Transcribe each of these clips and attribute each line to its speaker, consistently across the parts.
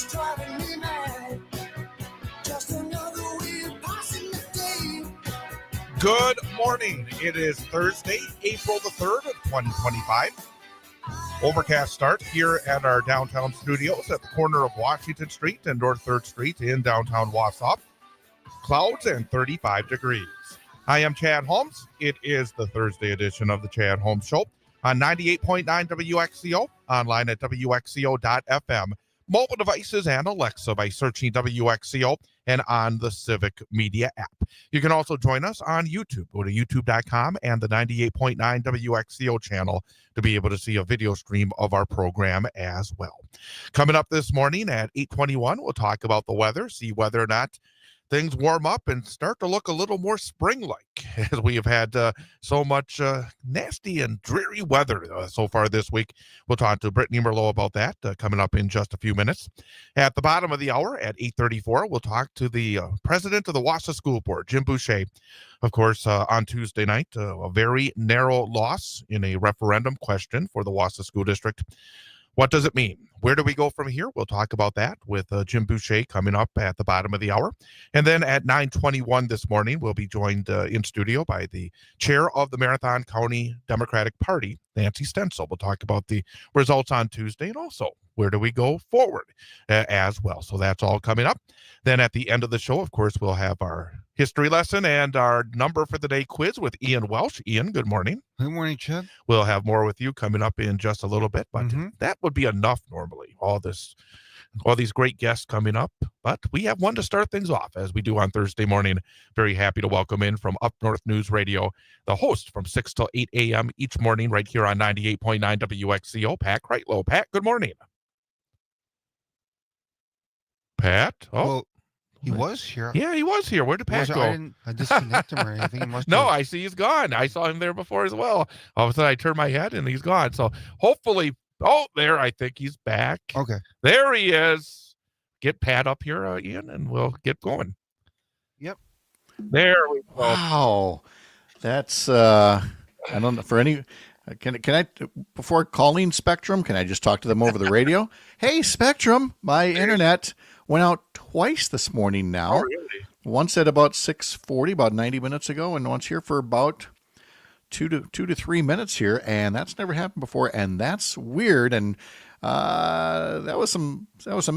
Speaker 1: It's driving me mad. Just another way of passing the day.
Speaker 2: Good morning. It is Thursday, April the 3rd of 2025. Overcast start here at our downtown studios at the corner of Washington Street and North 3rd Street in downtown Wausau. Clouds and 35 degrees. I am Chad Holmes. It is the Thursday edition of the Chad Holmes Show on 98.9 WXCO, online at WXCO.FM, mobile devices and Alexa by searching WXCO and on the Civic Media app. You can also join us on YouTube. Go to youtube.com and the 98.9 WXCO channel to be able to see a video stream of our program as well. Coming up this morning at 8:21, we'll talk about the weather, see whether or not things warm up and start to look a little more spring-like, as we have had so much nasty and dreary weather so far this week. We'll talk to Brittney Merlot about that coming up in just a few minutes. At the bottom of the hour at 8:34, we'll talk to the president of the Wausau School Board, Jim Bouche. Of course, on Tuesday night, a very narrow loss in a referendum question for the Wausau School District. What does it mean? Where do we go from here? We'll talk about that with Jim Bouche coming up at the bottom of the hour. And then at 9:21 this morning, we'll be joined in studio by the chair of the Marathon County Democratic Party, Nancy Stencil. We'll talk about the results on Tuesday and also where do we go forward as well. So that's all coming up. Then at the end of the show, of course, we'll have our history lesson and our number for the day quiz with Ian Welsh. Ian, good morning.
Speaker 3: Good morning, Chad.
Speaker 2: We'll have more with you coming up in just a little bit, but that would be enough normally, all these great guests coming up. But we have one to start things off, as we do on Thursday morning. Very happy to welcome in from Up North News Radio, the host from 6 till 8 a.m. each morning right here on 98.9 WXCO, Pat Kreitlow. Pat, good morning. Pat? Oh.
Speaker 3: Well, he was here.
Speaker 2: Yeah, he was here. Where did Pat go?
Speaker 3: I didn't disconnect him or anything. He must
Speaker 2: No,
Speaker 3: have.
Speaker 2: I see he's gone. I saw him there before as well. All of a sudden, I turned my head and he's gone. So hopefully, there, I think he's back.
Speaker 3: Okay.
Speaker 2: There he is. Get Pat up here, Ian, and we'll get going.
Speaker 3: Yep.
Speaker 2: There we go.
Speaker 4: Wow. That's, I don't know, for any, can I, before calling Spectrum, can I just talk to them over the radio? Hey, Spectrum, my internet went out twice this morning now.
Speaker 2: Oh, really?
Speaker 4: Once at about 6:40, about 90 minutes ago, and once here for about two to 3 minutes here, and that's never happened before, and that's weird. And that was some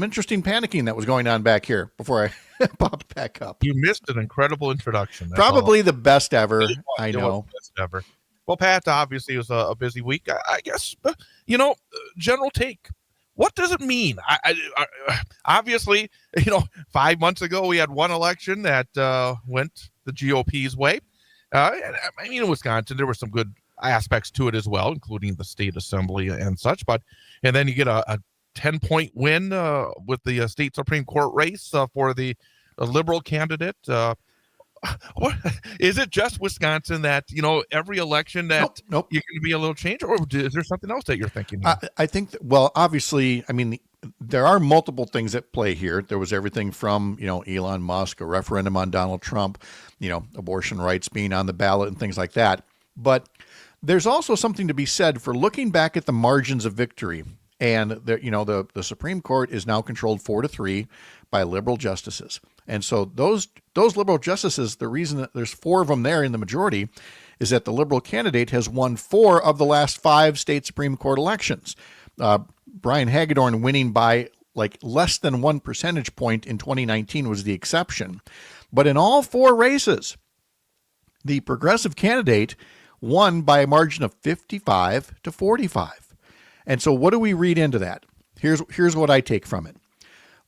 Speaker 4: interesting panicking that was going on back here before I popped back up.
Speaker 2: You missed an incredible introduction. That's
Speaker 4: Probably the best ever. I
Speaker 2: It was
Speaker 4: know.
Speaker 2: the best ever. Well, Pat, obviously it was a busy week. I guess, general take. What does it mean? I obviously, 5 months ago we had one election that went the GOP's way. In Wisconsin, there were some good aspects to it as well, including the state assembly and such. And then you get a 10-point win with the state Supreme Court race for the liberal candidate. What is it? Just Wisconsin that every election that
Speaker 4: Nope.
Speaker 2: you can be a little change, or is there something else that you're thinking?
Speaker 4: I think obviously, there are multiple things at play here. There was everything from Elon Musk, a referendum on Donald Trump, abortion rights being on the ballot and things like that. But there's also something to be said for looking back at the margins of victory. And the Supreme Court is now controlled 4-3 by liberal justices. And so those liberal justices, the reason that there's 4 of them there in the majority is that the liberal candidate has won 4 of the last 5 state Supreme Court elections. Brian Hagedorn winning by less than 1 percentage point in 2019 was the exception. But in all 4 races, the progressive candidate won by a margin of 55-45. And so what do we read into that? Here's what I take from it.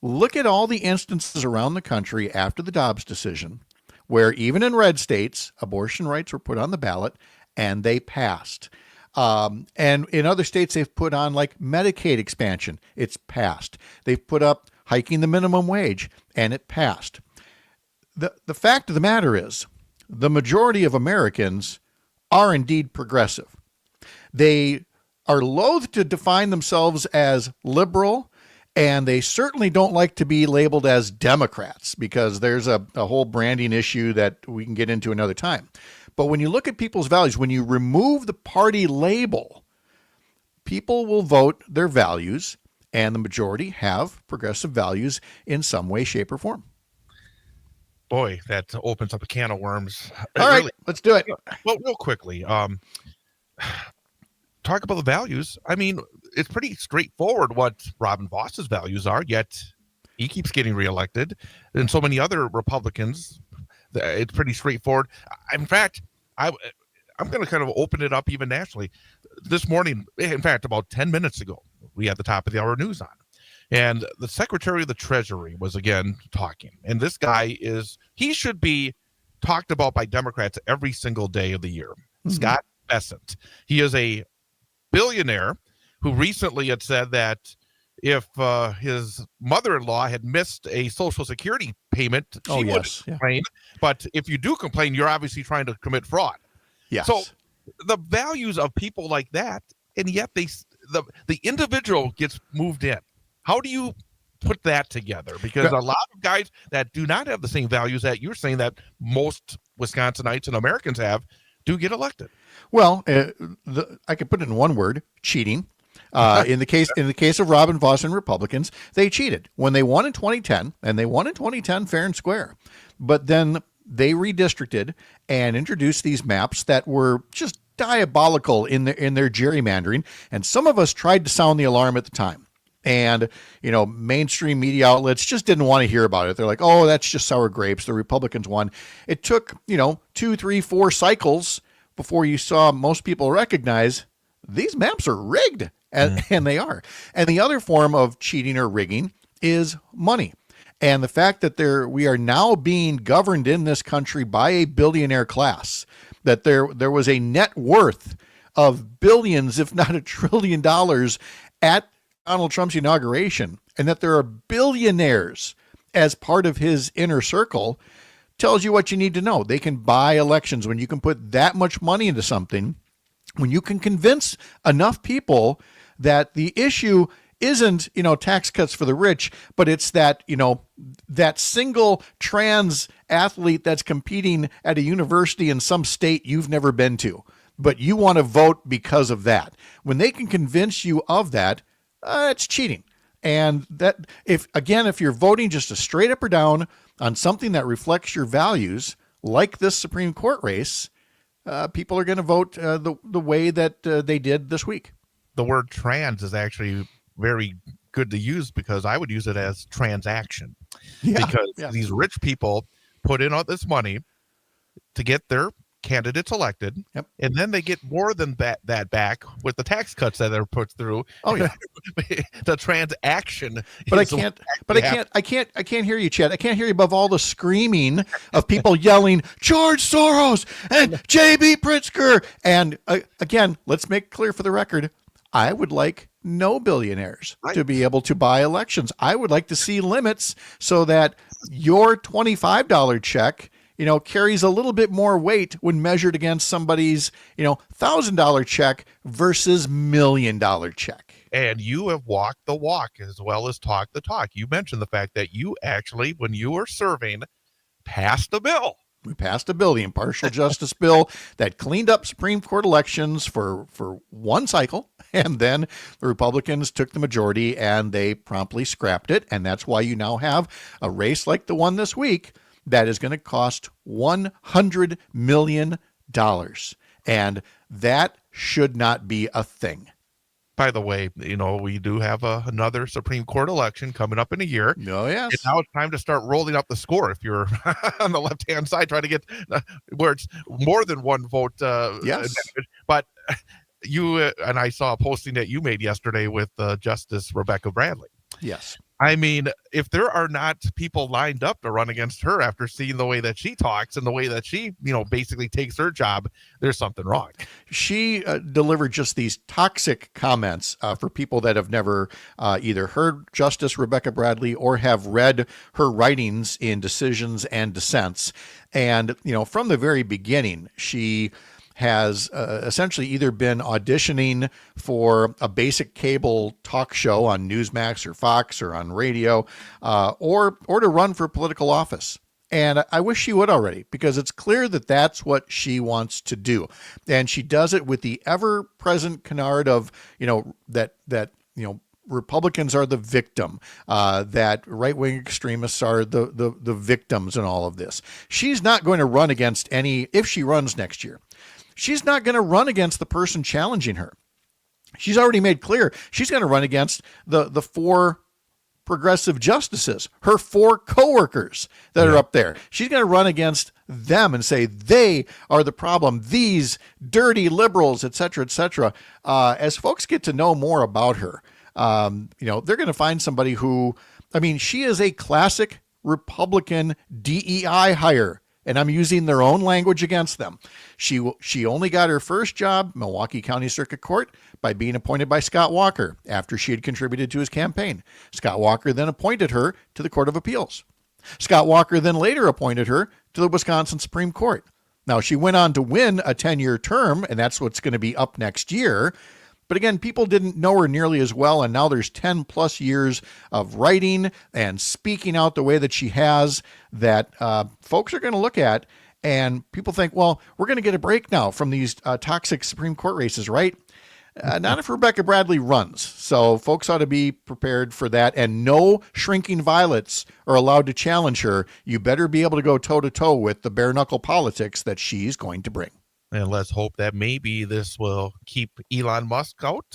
Speaker 4: Look at all the instances around the country after the Dobbs decision where even in red states, abortion rights were put on the ballot and they passed. And in other states, they've put on Medicaid expansion. It's passed. They've put up hiking the minimum wage and it passed. The fact of the matter is the majority of Americans are indeed progressive. They are loath to define themselves as liberal, and they certainly don't like to be labeled as Democrats because there's a whole branding issue that we can get into another time. But when you look at people's values, when you remove the party label, people will vote their values, and the majority have progressive values in some way, shape, or form.
Speaker 2: Boy, that opens up a can of worms.
Speaker 4: All right, let's do it.
Speaker 2: Well, real quickly, talk about the values. I mean, it's pretty straightforward what Robin Voss's values are, yet he keeps getting reelected. And so many other Republicans, it's pretty straightforward. In fact, I'm going to kind of open it up even nationally. This morning, in fact, about 10 minutes ago, we had the top of the hour news on. And the Secretary of the Treasury was again talking. And this guy he should be talked about by Democrats every single day of the year. Mm-hmm. Scott Bessent. He is a billionaire who recently had said that if his mother-in-law had missed a Social Security payment, she wouldn't complain. But if you do complain, you're obviously trying to commit fraud.
Speaker 4: Yes.
Speaker 2: So the values of people like that, and yet the individual gets moved in. How do you put that together? Because a lot of guys that do not have the same values that you're saying that most Wisconsinites and Americans have do get elected.
Speaker 4: Well, I could put it in one word: cheating. In the case of Robin Voss and Republicans, they cheated when they won in 2010, and they won in 2010 fair and square. But then they redistricted and introduced these maps that were just diabolical in their gerrymandering, and some of us tried to sound the alarm at the time. And, mainstream media outlets just didn't want to hear about it. They're like, oh, that's just sour grapes. The Republicans won. It took, 2, 3, 4 cycles before you saw most people recognize these maps are rigged. And they are. And the other form of cheating or rigging is money. And the fact that we are now being governed in this country by a billionaire class, that there was a net worth of billions, if not $1 trillion at Donald Trump's inauguration, and that there are billionaires as part of his inner circle, tells you what you need to know. They can buy elections. When you can put that much money into something, when you can convince enough people that the issue isn't, tax cuts for the rich, but it's that, that single trans athlete that's competing at a university in some state you've never been to, but you want to vote because of that. When they can convince you of that, it's cheating. And that if you're voting just a straight up or down on something that reflects your values, like this Supreme Court race, people are going to vote the way that they did this week.
Speaker 2: The word trans is actually very good to use because I would use it as transaction. Because these rich people put in all this money to get their candidates elected, and then they get more than that back with the tax cuts that are put through.
Speaker 4: Oh yeah,
Speaker 2: the transaction.
Speaker 4: But I can't hear you, Chad. I can't hear you above all the screaming of people yelling George Soros and J.B. Pritzker. And again, let's make clear for the record, I would like no billionaires to be able to buy elections. I would like to see limits so that your $25 check carries a little bit more weight when measured against somebody's, $1,000 check versus $1 million check.
Speaker 2: And you have walked the walk as well as talked the talk. You mentioned the fact that you actually, when you were serving, passed a bill.
Speaker 4: We passed a bill, the impartial justice bill, that cleaned up Supreme Court elections for one cycle. And then the Republicans took the majority and they promptly scrapped it. And that's why you now have a race like the one this week that is going to cost $100 million. And that should not be a thing.
Speaker 2: By the way, we do have another Supreme Court election coming up in a year.
Speaker 4: Oh, yes.
Speaker 2: And now it's time to start rolling up the score. If you're on the left-hand side, trying to get where it's more than one vote.
Speaker 4: Yes.
Speaker 2: But you and I saw a posting that you made yesterday with Justice Rebecca Bradley.
Speaker 4: Yes.
Speaker 2: I mean, if there are not people lined up to run against her after seeing the way that she talks and the way that she, basically takes her job, there's something wrong.
Speaker 4: She delivered just these toxic comments for people that have never either heard Justice Rebecca Bradley or have read her writings in Decisions and Dissents. And, from the very beginning, she has essentially either been auditioning for a basic cable talk show on Newsmax or Fox or on radio, or to run for political office. And I wish she would already, because it's clear that that's what she wants to do. And she does it with the ever-present canard of, that Republicans are the victim, that right-wing extremists are the victims in all of this. She's not going to run against if she runs next year, she's not going to run against the person challenging her. She's already made clear she's going to run against the 4 progressive justices, her 4 coworkers that are up there. She's going to run against them and say they are the problem, these dirty liberals, et cetera, et cetera. As folks get to know more about her, they're going to find somebody who, she is a classic Republican DEI hire. And I'm using their own language against them. She only got her first job, Milwaukee County Circuit Court, by being appointed by Scott Walker after she had contributed to his campaign. Scott Walker then appointed her to the Court of Appeals. Scott Walker then later appointed her to the Wisconsin Supreme Court. Now, she went on to win a 10-year term, and that's what's going to be up next year. But again, people didn't know her nearly as well, and now there's 10 plus years of writing and speaking out the way that she has that folks are going to look at, and people think, well, we're going to get a break now from these toxic Supreme Court races, right? Not if Rebecca Bradley runs. So folks ought to be prepared for that, and no shrinking violets are allowed to challenge her. You better be able to go toe-to-toe with the bare-knuckle politics that she's going to bring.
Speaker 2: And let's hope that maybe this will keep Elon Musk out.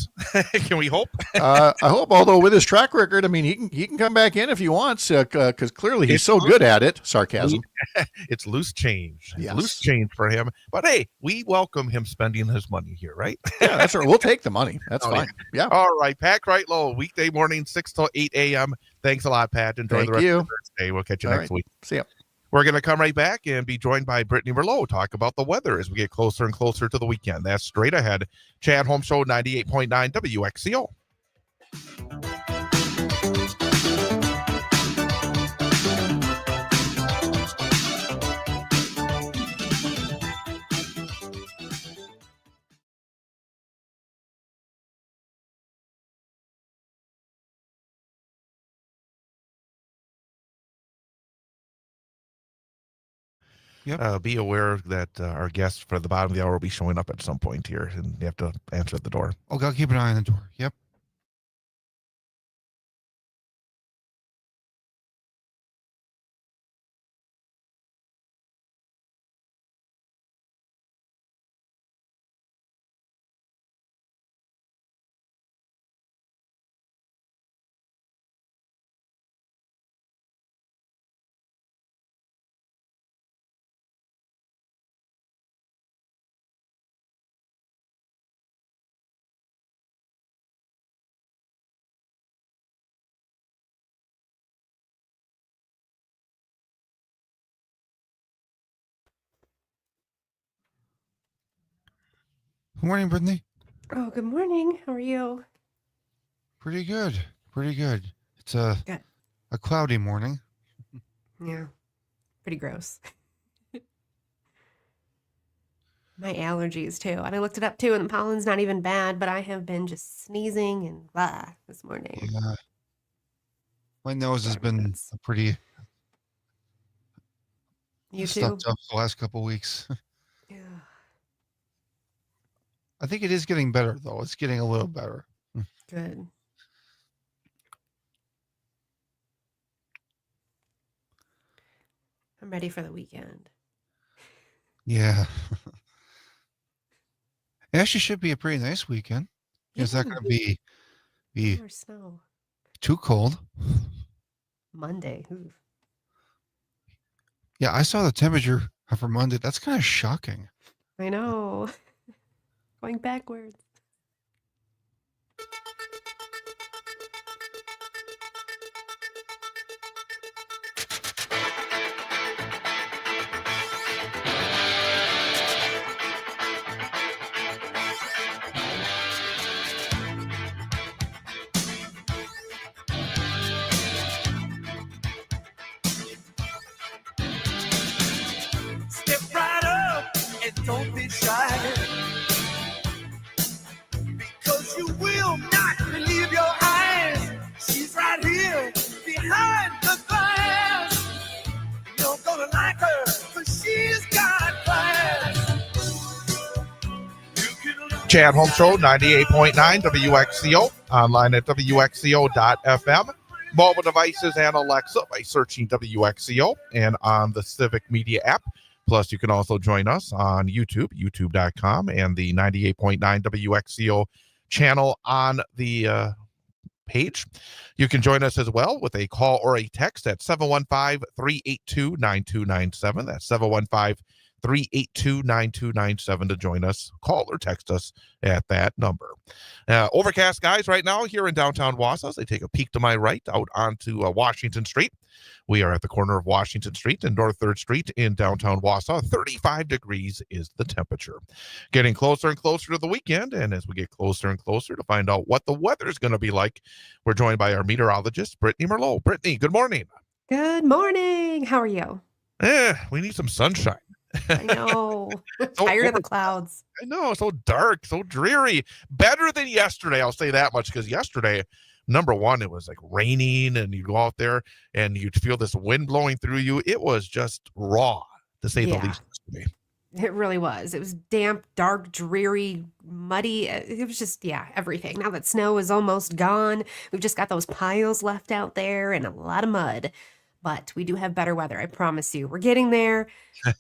Speaker 2: Can we hope?
Speaker 4: I hope, although with his track record, he can come back in if he wants, because clearly he's so good at it. Sarcasm.
Speaker 2: It's loose change.
Speaker 4: Yes.
Speaker 2: Loose change for him. But hey, we welcome him spending his money here, right?
Speaker 4: Yeah, that's right. We'll take the money. That's fine. Yeah.
Speaker 2: All right, Pat Kreitlow, weekday morning, 6 to 8 a.m. Thanks a lot, Pat. Enjoy the rest of Thursday. We'll catch you next week.
Speaker 4: See ya.
Speaker 2: We're going to come right back and be joined by Brittney Merlot, talk about the weather as we get closer and closer to the weekend. That's straight ahead. Chad Holmes Show, 98.9 WXCO.
Speaker 3: Yep.
Speaker 2: Be aware that our guests for the bottom of the hour will be showing up at some point here, and you have to answer at the door.
Speaker 3: Okay, I'll keep an eye on the door. Yep. Good morning, Brittney.
Speaker 5: Oh, good morning. How are you?
Speaker 3: Pretty good. Pretty good. It's a cloudy morning.
Speaker 5: Yeah. Pretty gross. My allergies, too. And I looked it up, too, and the pollen's not even bad, but I have been just sneezing and blah this morning.
Speaker 3: Yeah. My nose has been pretty stuffed up the last couple of weeks.
Speaker 5: Yeah.
Speaker 3: I think it is getting better, though. It's getting a little better.
Speaker 5: Good. I'm ready for the weekend.
Speaker 3: Yeah. It actually should be a pretty nice weekend. It's not going to be
Speaker 5: Or snow.
Speaker 3: too cold.
Speaker 5: Monday. Ooh.
Speaker 3: Yeah, I saw the temperature for Monday. That's kind of shocking.
Speaker 5: I know. Going backwards.
Speaker 1: Step right up and don't be shy, because you will not believe your eyes. She's right here behind the glass. You're gonna like her, 'cause she's got class.
Speaker 2: Chad Home Show, 98.9 WXCO, online at WXCO.FM, mobile devices and Alexa by searching WXCO, and on the Civic Media app. Plus, you can also join us on YouTube, youtube.com, and the 98.9 WXCO channel on the page. You can join us as well with a call or a text at 715-382-9297. That's 715-382-9297 to join us. Call or text us at that number. Overcast skies right now here in downtown Wausau. As I take a peek to my right out onto Washington Street. We are at the corner of Washington Street and North 3rd Street in downtown Wausau. 35 degrees is the temperature. Getting closer and closer to the weekend, and as we get closer and closer to find out what the weather is going to be like, we're joined by our meteorologist, Brittney Merlot. Brittney, good morning.
Speaker 5: Good morning. How are you?
Speaker 2: We need some sunshine.
Speaker 5: I know. Tired of the clouds.
Speaker 2: I know, so dark, so dreary. Better than yesterday, I'll say that much, because yesterday, number one, it was like raining, and you go out there and you'd feel this wind blowing through you. It was just raw, to say the least.
Speaker 5: It really was. It was damp, dark, dreary, muddy. It was just, everything. Now that snow is almost gone, we've just got those piles left out there and a lot of mud. But we do have better weather, I promise you. We're getting there.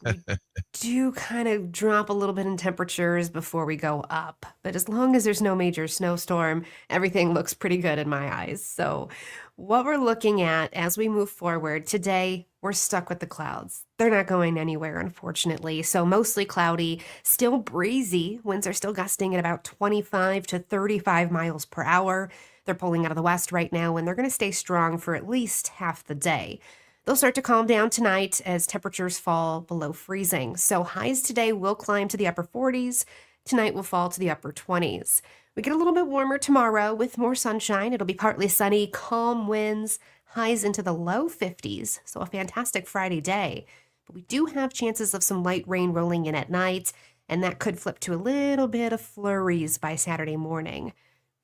Speaker 5: We do kind of drop a little bit in temperatures before we go up. But as long as there's no major snowstorm, everything looks pretty good in my eyes. So what we're looking at as we move forward today, we're stuck with the clouds. They're not going anywhere, unfortunately. So mostly cloudy, still breezy. Winds are still gusting at about 25 to 35 miles per hour. They're pulling out of the west right now, and they're going to stay strong for at least half the day. They'll start to calm down tonight as temperatures fall below freezing. So highs today will climb to the upper 40s. Tonight will fall to the upper 20s. We get a little bit warmer tomorrow with more sunshine. It'll be partly sunny, calm winds, highs into the low 50s. So a fantastic Friday day. But we do have chances of some light rain rolling in at night, and that could flip to a little bit of flurries by Saturday morning.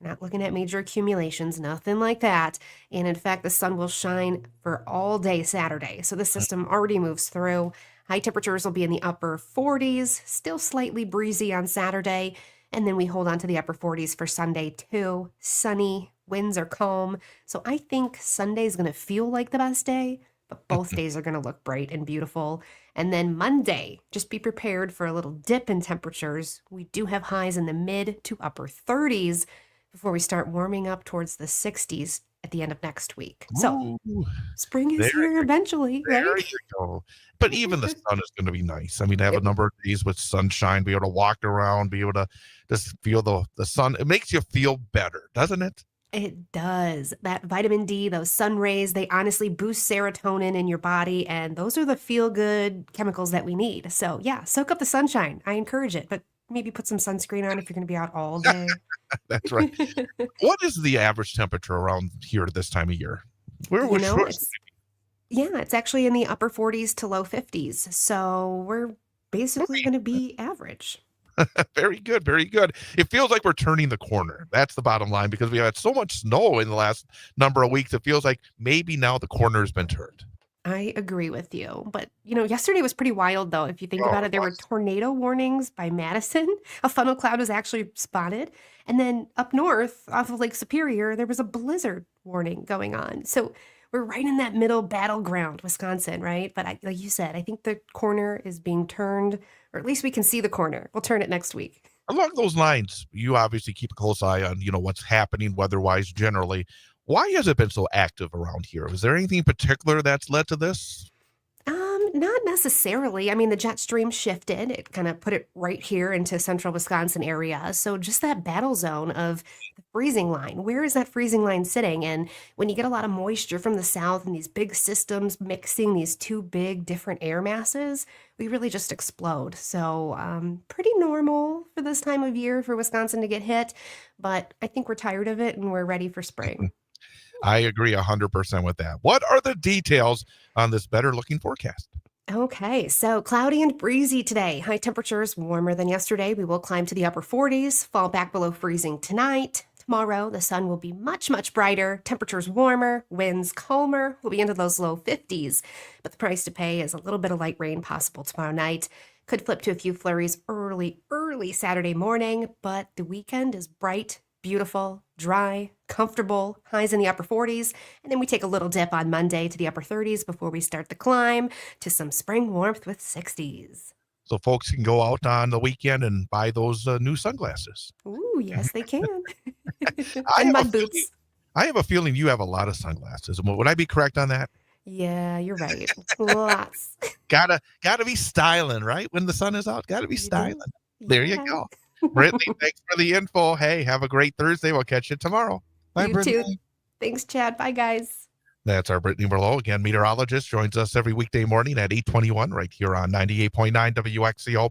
Speaker 5: Not looking at major accumulations, nothing like that. And in fact, the sun will shine for all day Saturday. So the system already moves through. High temperatures will be in the upper 40s, still slightly breezy on Saturday. And then we hold on to the upper 40s for Sunday too. Sunny, winds are calm. So I think Sunday is going to feel like the best day, but both days are going to look bright and beautiful. And then Monday, just be prepared for a little dip in temperatures. We do have highs in the mid to upper 30s. Before we start warming up towards the 60s at the end of next week. So spring is here eventually, right?
Speaker 2: There you go. But even the sun is going to be nice. I mean, have a number of days with sunshine, be able to walk around, be able to just feel the sun. It makes you feel better, doesn't it?
Speaker 5: It does. That vitamin D, those sun rays, they honestly boost serotonin in your body, and those are the feel-good chemicals that we need. So yeah, soak up the sunshine. I encourage it, but maybe put some sunscreen on if you're going to be out all day.
Speaker 2: That's right. What is the average temperature around here at this time of year?
Speaker 5: It's actually in the upper 40s to low 50s. So we're basically going to be average.
Speaker 2: Very good. Very good. It feels like we're turning the corner. That's the bottom line, because we had so much snow in the last number of weeks. It feels like maybe now the corner has been turned.
Speaker 5: I agree with you. But, yesterday was pretty wild, though. If you think about it, there were tornado warnings by Madison. A funnel cloud was actually spotted. And then up north, off of Lake Superior, there was a blizzard warning going on. So we're right in that middle battleground, Wisconsin, right? But like you said, I think the corner is being turned, or at least we can see the corner. We'll turn it next week.
Speaker 2: Along those lines, you obviously keep a close eye on, what's happening weather-wise generally. Why has it been so active around here? Is there anything in particular that's led to this?
Speaker 5: Not necessarily. I mean, the jet stream shifted. It kind of put it right here into central Wisconsin area. So just that battle zone of the freezing line. Where is that freezing line sitting? And when you get a lot of moisture from the south and these big systems mixing these two big different air masses, we really just explode. So pretty normal for this time of year for Wisconsin to get hit. But I think we're tired of it and we're ready for spring.
Speaker 2: I agree 100% with that. What are the details on this better looking forecast?
Speaker 5: Okay, so cloudy and breezy today. High temperatures warmer than yesterday. We will climb to the upper 40s, fall back below freezing tonight. Tomorrow, the sun will be much, much brighter. Temperatures warmer, winds calmer. We'll be into those low 50s. But the price to pay is a little bit of light rain possible tomorrow night. Could flip to a few flurries early Saturday morning, but the weekend is bright, beautiful, dry, comfortable, highs in the upper 40s, and then we take a little dip on Monday to the upper 30s before we start the climb to some spring warmth with 60s.
Speaker 2: So folks can go out on the weekend and buy those new sunglasses.
Speaker 5: Ooh, yes, they can.
Speaker 2: I
Speaker 5: And
Speaker 2: have a
Speaker 5: mud boots.
Speaker 2: I have a feeling you have a lot of sunglasses. Would I be correct on that?
Speaker 5: Yeah, you're right. Lots.
Speaker 2: Gotta be styling, right? When the sun is out, gotta be
Speaker 5: You do.
Speaker 2: styling. There you
Speaker 5: Yeah.
Speaker 2: go. Brittney, thanks for the info. Hey, have a great Thursday. We'll catch you tomorrow.
Speaker 3: Bye,
Speaker 5: You
Speaker 3: Brittany.
Speaker 5: too. Thanks, Chad. Bye, guys.
Speaker 2: That's our Brittney Merlot. Again, meteorologist, joins us every weekday morning at 8:21 right here on 98.9 WXCO.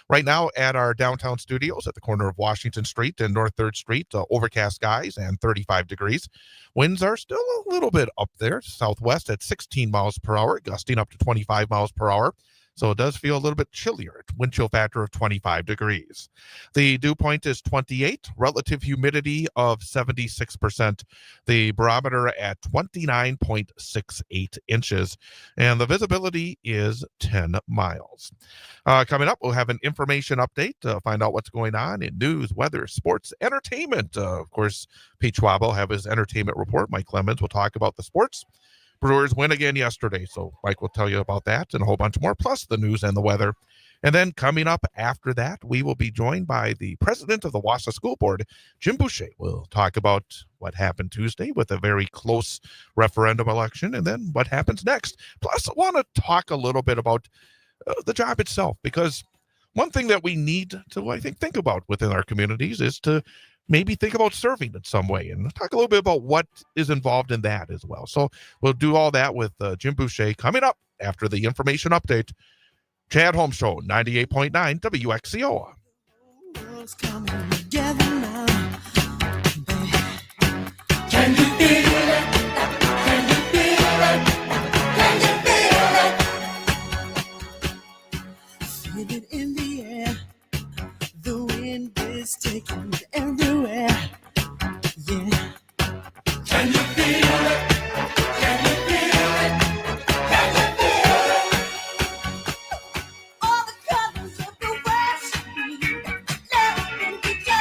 Speaker 2: Right now at our downtown studios at the corner of Washington Street and North 3rd Street, overcast skies and 35 degrees. Winds are still a little bit up there, southwest at 16 miles per hour, gusting up to 25 miles per hour. So it does feel a little bit chillier. Wind chill factor of 25 degrees. The dew point is 28, relative humidity of 76%, the barometer at 29.68 inches, and the visibility is 10 miles. Coming up, we'll have an information update to find out what's going on in news, weather, sports, entertainment. Of course, Pete Schwab will have his entertainment report. Mike Clemens will talk about the sports. Brewers win again yesterday, so Mike will tell you about that and a whole bunch more, plus the news and the weather. And then coming up after that, we will be joined by the president of the Wausau School Board, Jim Bouche. We'll talk about what happened Tuesday with a very close referendum election and then what happens next. Plus, I want to talk a little bit about the job itself, because one thing that we need to, I think about within our communities is to maybe think about serving in some way and talk a little bit about what is involved in that as well. So we'll do all that with Jim Bouche coming up after the information update. Chad Holmes Show, 98.9 WXCO.
Speaker 1: World's coming together now. Can you feel it? Can you feel it? Can you feel it? Feel it in the air. The wind is taking it everywhere. Yeah. Can you feel it? Can you feel it? Can you feel it? All the colors of the world should be loving each other.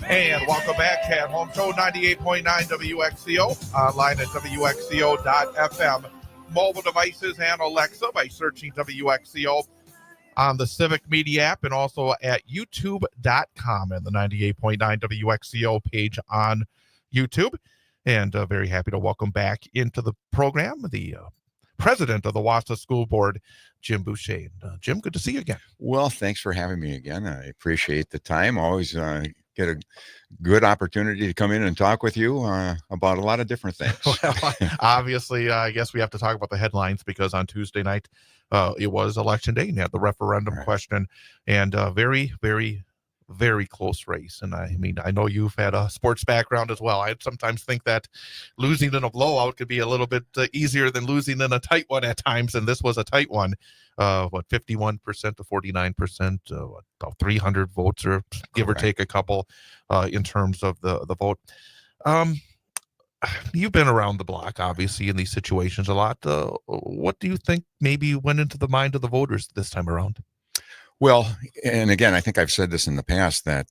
Speaker 2: And welcome back at Holmes Show 98.9 WXCO, online at WXCO.FM, mobile devices and Alexa by searching WXCO on the Civic Media app, and also at YouTube.com and the 98.9 WXCO page on YouTube. And very happy to welcome back into the program the president of the Wausau School Board, Jim Bouche. Jim, good to see you again.
Speaker 6: Well, thanks for having me again. I appreciate the time. Always get a good opportunity to come in and talk with you about a lot of different things.
Speaker 2: Well, obviously, I guess we have to talk about the headlines, because on Tuesday night, it was election day, and you had the referendum question, and very, very, very close race. And I mean, I know you've had a sports background as well. I sometimes think that losing in a blowout could be a little bit easier than losing in a tight one at times, and this was a tight one. 51% to 49%, about 300 votes, or give or take a couple, in terms of the vote. You've been around the block, obviously, in these situations a lot. What do you think maybe went into the mind of the voters this time around?
Speaker 6: Well, and again, I think I've said this in the past, that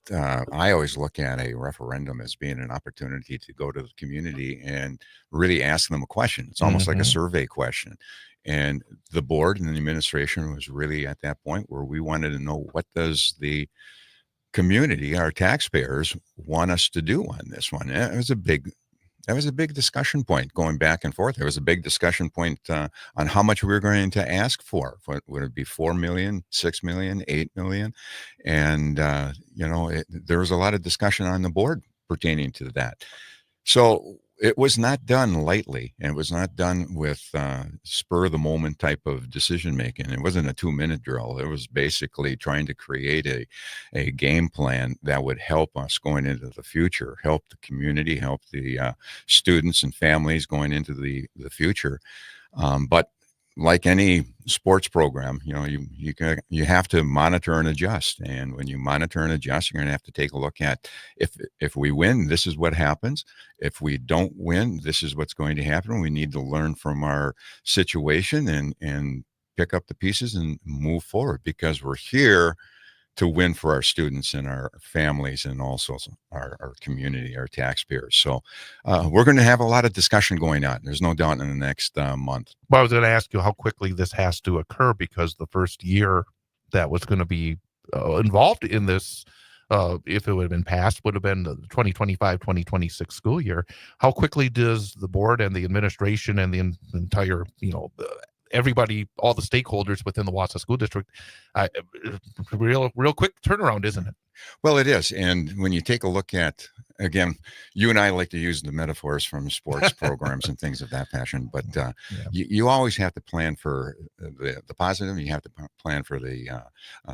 Speaker 6: I always look at a referendum as being an opportunity to go to the community and really ask them a question. It's almost like a survey question. And the board and the administration was really at that point where we wanted to know, what does the community, our taxpayers, want us to do on this one? It was a big That was a big discussion point going back and forth. There was a big discussion point on how much we were going to ask for. Would it be 4 million, 6 million, 8 million? And, there was a lot of discussion on the board pertaining to that. So it was not done lightly, and it was not done with spur of the moment type of decision making. It wasn't a 2-minute drill. It was basically trying to create a game plan that would help us going into the future, help the community, help the students and families going into the future. But like any sports program, you have to monitor and adjust. And when you monitor and adjust, you're going to have to take a look at if we win, this is what happens. If we don't win, this is what's going to happen. We need to learn from our situation and pick up the pieces and move forward, because we're here to win for our students and our families, and also our community, our taxpayers. So we're going to have a lot of discussion going on. There's no doubt in the next month.
Speaker 2: Well, I was going to ask you how quickly this has to occur, because the first year that was going to be involved in this, if it would have been passed, would have been the 2025-2026 school year. How quickly does the board and the administration and the entire, everybody, all the stakeholders within the Wausau School District, real quick turnaround, isn't it?
Speaker 6: Well, it is. And when you take a look at, again, you and I like to use the metaphors from sports programs and things of that fashion, but you always have to plan for the positive, and you have to plan for the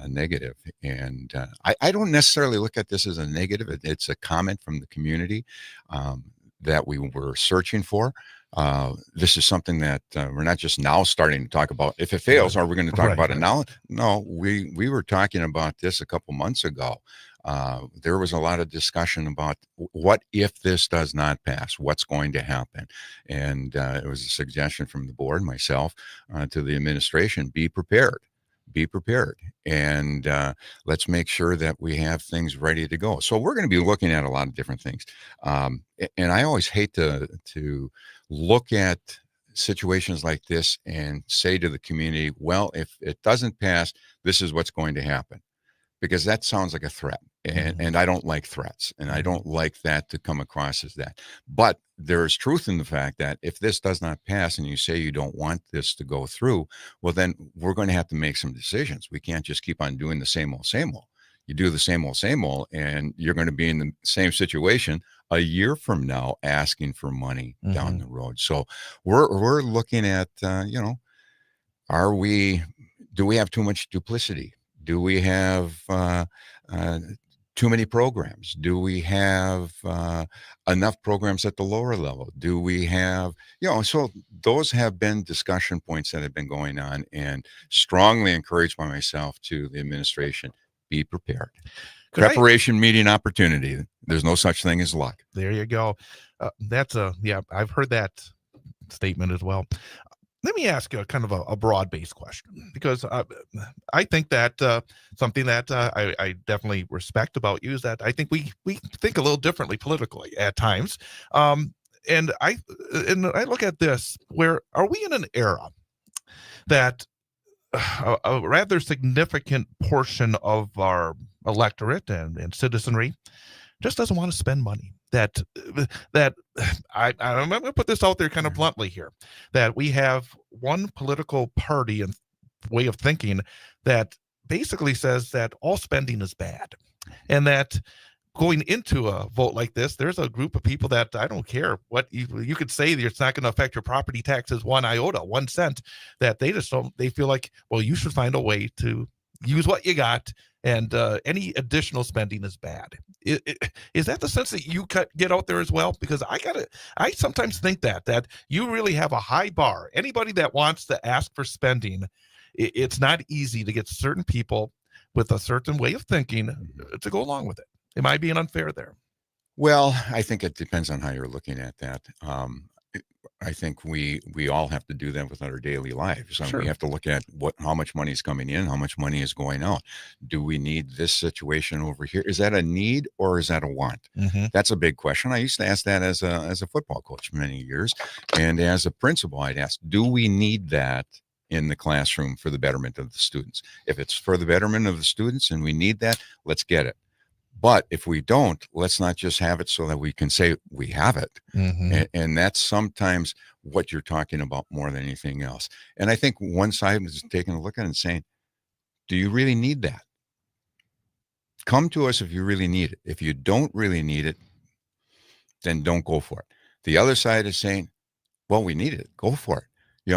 Speaker 6: negative. And I don't necessarily look at this as a negative. It's a comment from the community that we were searching for. This is something that we're not just now starting to talk about. If it fails, are we going to talk about it now? No, we were talking about this a couple months ago. There was a lot of discussion about what if this does not pass, what's going to happen. And it was a suggestion from the board, myself, to the administration: be prepared. Be prepared, and let's make sure that we have things ready to go. So we're going to be looking at a lot of different things. And I always hate to look at situations like this and say to the community, well, if it doesn't pass, this is what's going to happen, because that sounds like a threat. And I don't like threats, and I don't like that to come across as that. But there is truth in the fact that if this does not pass and you say you don't want this to go through, well, then we're going to have to make some decisions. We can't just keep on doing the same old, same old. You do the same old, and you're going to be in the same situation a year from now, asking for money down the road. So we're looking at, do we have too much duplicity? Do we have too many programs? Do we have enough programs at the lower level? Do we have, so those have been discussion points that have been going on, and strongly encouraged by myself to the administration: be prepared. Preparation meeting opportunity. There's no such thing as luck.
Speaker 2: There you go. I've heard that statement as well. let me ask you a kind of a broad-based question, because I think that something that I definitely respect about you is that I think we think a little differently politically at times. And I look at this, where are we in an era that a rather significant portion of our electorate and citizenry just doesn't want to spend money. That I'm going to put this out there kind of bluntly here, that we have one political party and way of thinking that basically says that all spending is bad, and that going into a vote like this, there's a group of people that I don't care what you could say that it's not going to affect your property taxes 1 iota, 1 cent, that they just don't, they feel like, well, you should find a way to use what you got, and any additional spending is bad. Is that the sense that you get out there as well? Because I sometimes think that you really have a high bar. Anybody that wants to ask for spending, it's not easy to get certain people with a certain way of thinking to go along with it. Am I being unfair there?
Speaker 6: Well, I think it depends on how you're looking at that. I think we all have to do that with our daily lives.
Speaker 2: Sure.
Speaker 6: We have to look at how much money is coming in, how much money is going out. Do we need this situation over here? Is that a need or is that a want?
Speaker 2: Mm-hmm.
Speaker 6: That's a big question. I used to ask that as a football coach many years, and as a principal, I'd ask, do we need that in the classroom for the betterment of the students? If it's for the betterment of the students and we need that, let's get it. But if we don't, let's not just have it so that we can say we have it.
Speaker 2: Mm-hmm.
Speaker 6: And that's sometimes what you're talking about more than anything else. And I think one side is taking a look at it and saying, do you really need that? Come to us if you really need it. If you don't really need it, then don't go for it. The other side is saying, well, we need it. Go for it.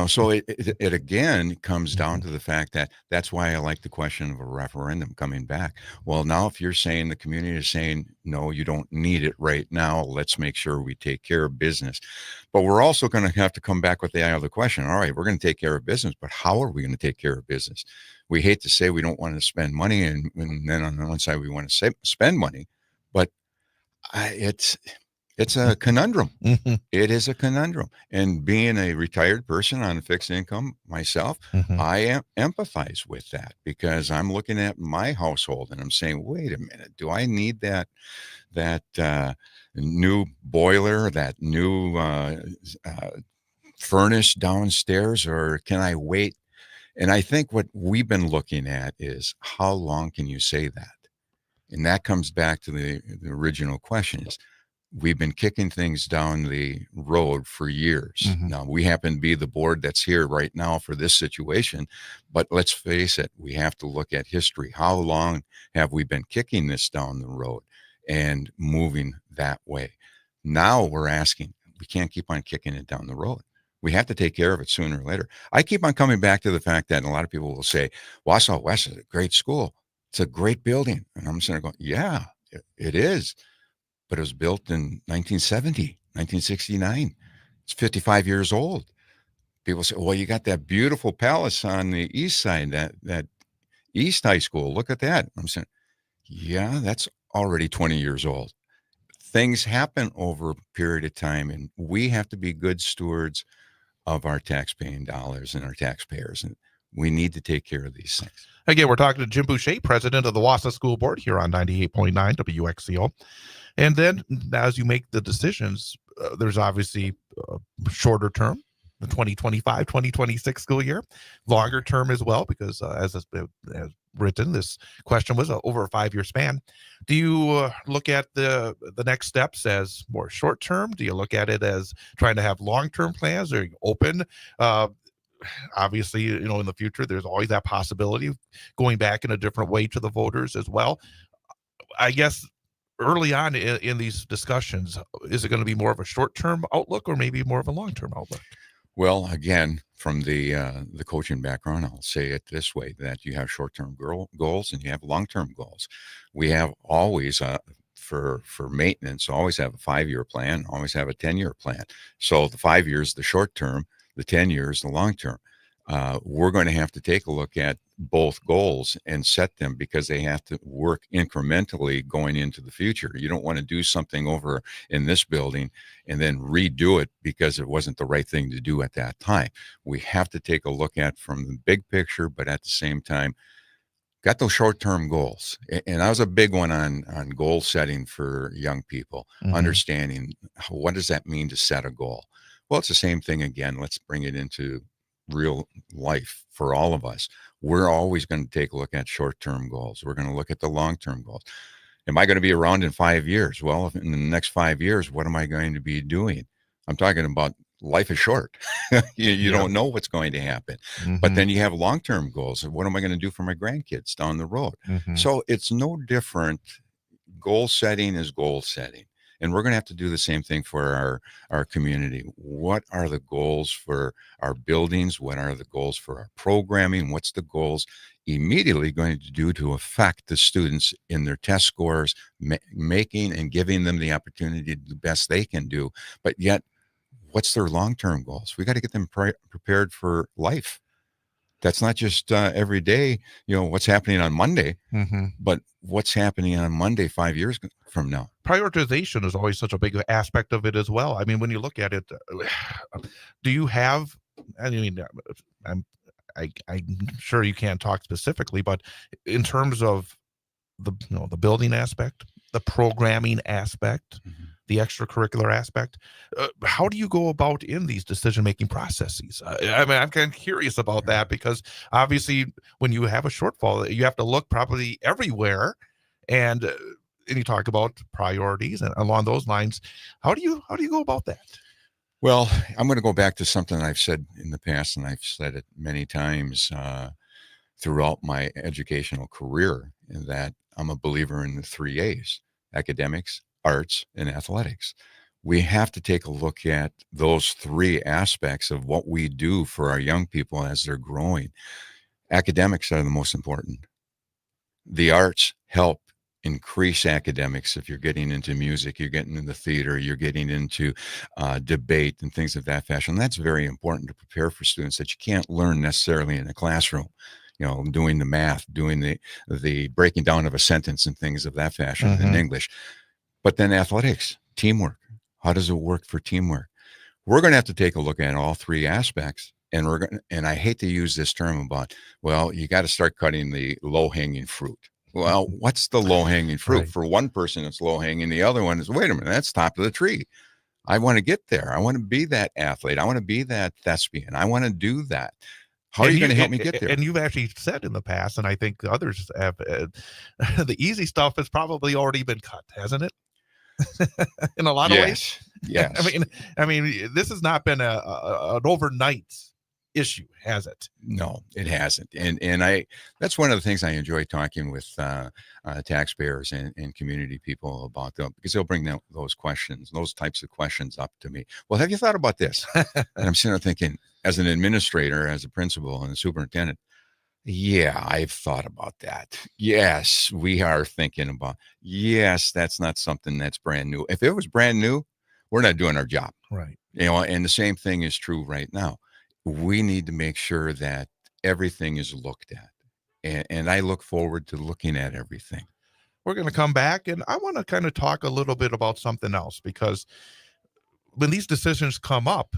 Speaker 6: So it again comes down to the fact that that's why I like the question of a referendum coming back. Well, now if you're saying, the community is saying, no, you don't need it right now, let's make sure we take care of business. But we're also going to have to come back with the other question. All right, we're going to take care of business, but how are we going to take care of business? We hate to say we don't want to spend money, and then on the one side we want to spend money, but it's a conundrum.
Speaker 2: Mm-hmm.
Speaker 6: It is a conundrum. And being a retired person on a fixed income myself,
Speaker 2: Mm-hmm.
Speaker 6: I empathize with that, because I'm looking at my household and I'm saying, wait a minute, do I need that new boiler, that new furnace downstairs, or can I wait? And I think what we've been looking at is, how long can you say that? And that comes back to the original question is, we've been kicking things down the road for years.
Speaker 2: Mm-hmm.
Speaker 6: Now, we happen to be the board that's here right now for this situation, but let's face it, we have to look at history. How long have we been kicking this down the road and moving that way? Now we're asking, we can't keep on kicking it down the road. We have to take care of it sooner or later. I keep on coming back to the fact that a lot of people will say, Wausau West is a great school. It's a great building. And I'm sitting there going, yeah, it is. But it was built in 1970, 1969. It's 55 years old. People say, well, you got that beautiful palace on the east side, that East High School. Look at that. I'm saying, yeah, that's already 20 years old. Things happen over a period of time, and we have to be good stewards of our taxpaying dollars and our taxpayers. And we need to take care of these things.
Speaker 2: Again, we're talking to Jim Bouche, president of the Wausau School Board, here on 98.9 WXCO. And then as you make the decisions, there's obviously shorter term, the 2025, 2026 school year, longer term as well, because as written, this question was over a 5-year span. Do you look at the next steps as more short term? Do you look at it as trying to have long-term plans? Are you open? Obviously, in the future, there's always that possibility of going back in a different way to the voters as well. I guess early on in these discussions, is it going to be more of a short-term outlook or maybe more of a long-term outlook?
Speaker 6: Well, again, from the coaching background, I'll say it this way, that you have short-term goals and you have long-term goals. We have always, for maintenance, always have a 5-year plan, always have a 10-year plan. So the 5 years, the short term, the 10 years, the long term. we're going to have to take a look at both goals and set them, because they have to work incrementally going into the future. You don't want to do something over in this building and then redo it because it wasn't the right thing to do at that time. We have to take a look at from the big picture, but at the same time, got those short-term goals. And I was a big one on goal setting for young people, understanding what does that mean to set a goal. Well, it's the same thing again. Let's bring it into real life for all of us. We're always going to take a look at short-term goals. We're going to look at the long-term goals. Am I going to be around in 5 years? Well, if in the next 5 years, what am I going to be doing? I'm talking about life is short. You don't know what's going to happen. But then you have long-term goals. What am I going to do for my grandkids down the road? So it's no different. Goal setting is goal setting. And we're going to have to do the same thing for our community. What are the goals for our buildings? What are the goals for our programming? What's the goals immediately going to do to affect the students in their test scores, making and giving them the opportunity to do the best they can do? But yet, what's their long-term goals? We got to get them prepared for life. That's not just every day, what's happening on Monday, but what's happening on Monday 5 years from now.
Speaker 2: Prioritization is always such a big aspect of it as well. I mean, when you look at it, do you have, I mean, I'm sure you can't talk specifically, but in terms of the building aspect, the programming aspect, the extracurricular aspect, how do you go about in these decision-making processes? I mean, I'm kind of curious about that, because obviously when you have a shortfall, you have to look probably everywhere, and you talk about priorities and along those lines. How do you go about that?
Speaker 6: Well, I'm going to go back to something I've said in the past, and I've said it many times throughout my educational career, in that I'm a believer in the 3 A's: academics, arts, and athletics. We have to take a look at those 3 aspects of what we do for our young people as they're growing. Academics are the most important. The arts help increase academics. If you're getting into music, you're getting into theater, you're getting into debate and things of that fashion. That's very important to prepare for students that you can't learn necessarily in a classroom. Doing the math, doing the breaking down of a sentence and things of that fashion in English. But then athletics, teamwork. How does it work for teamwork? We're going to have to take a look at all 3 aspects. And I hate to use this term about, well, you got to start cutting the low-hanging fruit. Well, what's the low-hanging fruit? Right. For one person, it's low-hanging. The other one is, wait a minute, that's top of the tree. I want to get there. I want to be that athlete. I want to be that thespian. I want to do that. How are you going to help me get there?
Speaker 2: And you've actually said in the past, and I think others have, the easy stuff has probably already been cut, hasn't it? In a lot of ways.
Speaker 6: Yes.
Speaker 2: I mean, this has not been an overnight issue, has it?
Speaker 6: No, it hasn't. And that's one of the things I enjoy talking with taxpayers and community people about, them, because they'll bring those types of questions up to me. Well, have you thought about this? And I'm sitting there thinking, as an administrator, as a principal and a superintendent, yeah, I've thought about that. Yes, we are thinking about, yes, that's not something that's brand new. If it was brand new, we're not doing our job.
Speaker 2: Right.
Speaker 6: And the same thing is true right now. We need to make sure that everything is looked at. And I look forward to looking at everything.
Speaker 2: We're going to come back, and I want to kind of talk a little bit about something else, because when these decisions come up,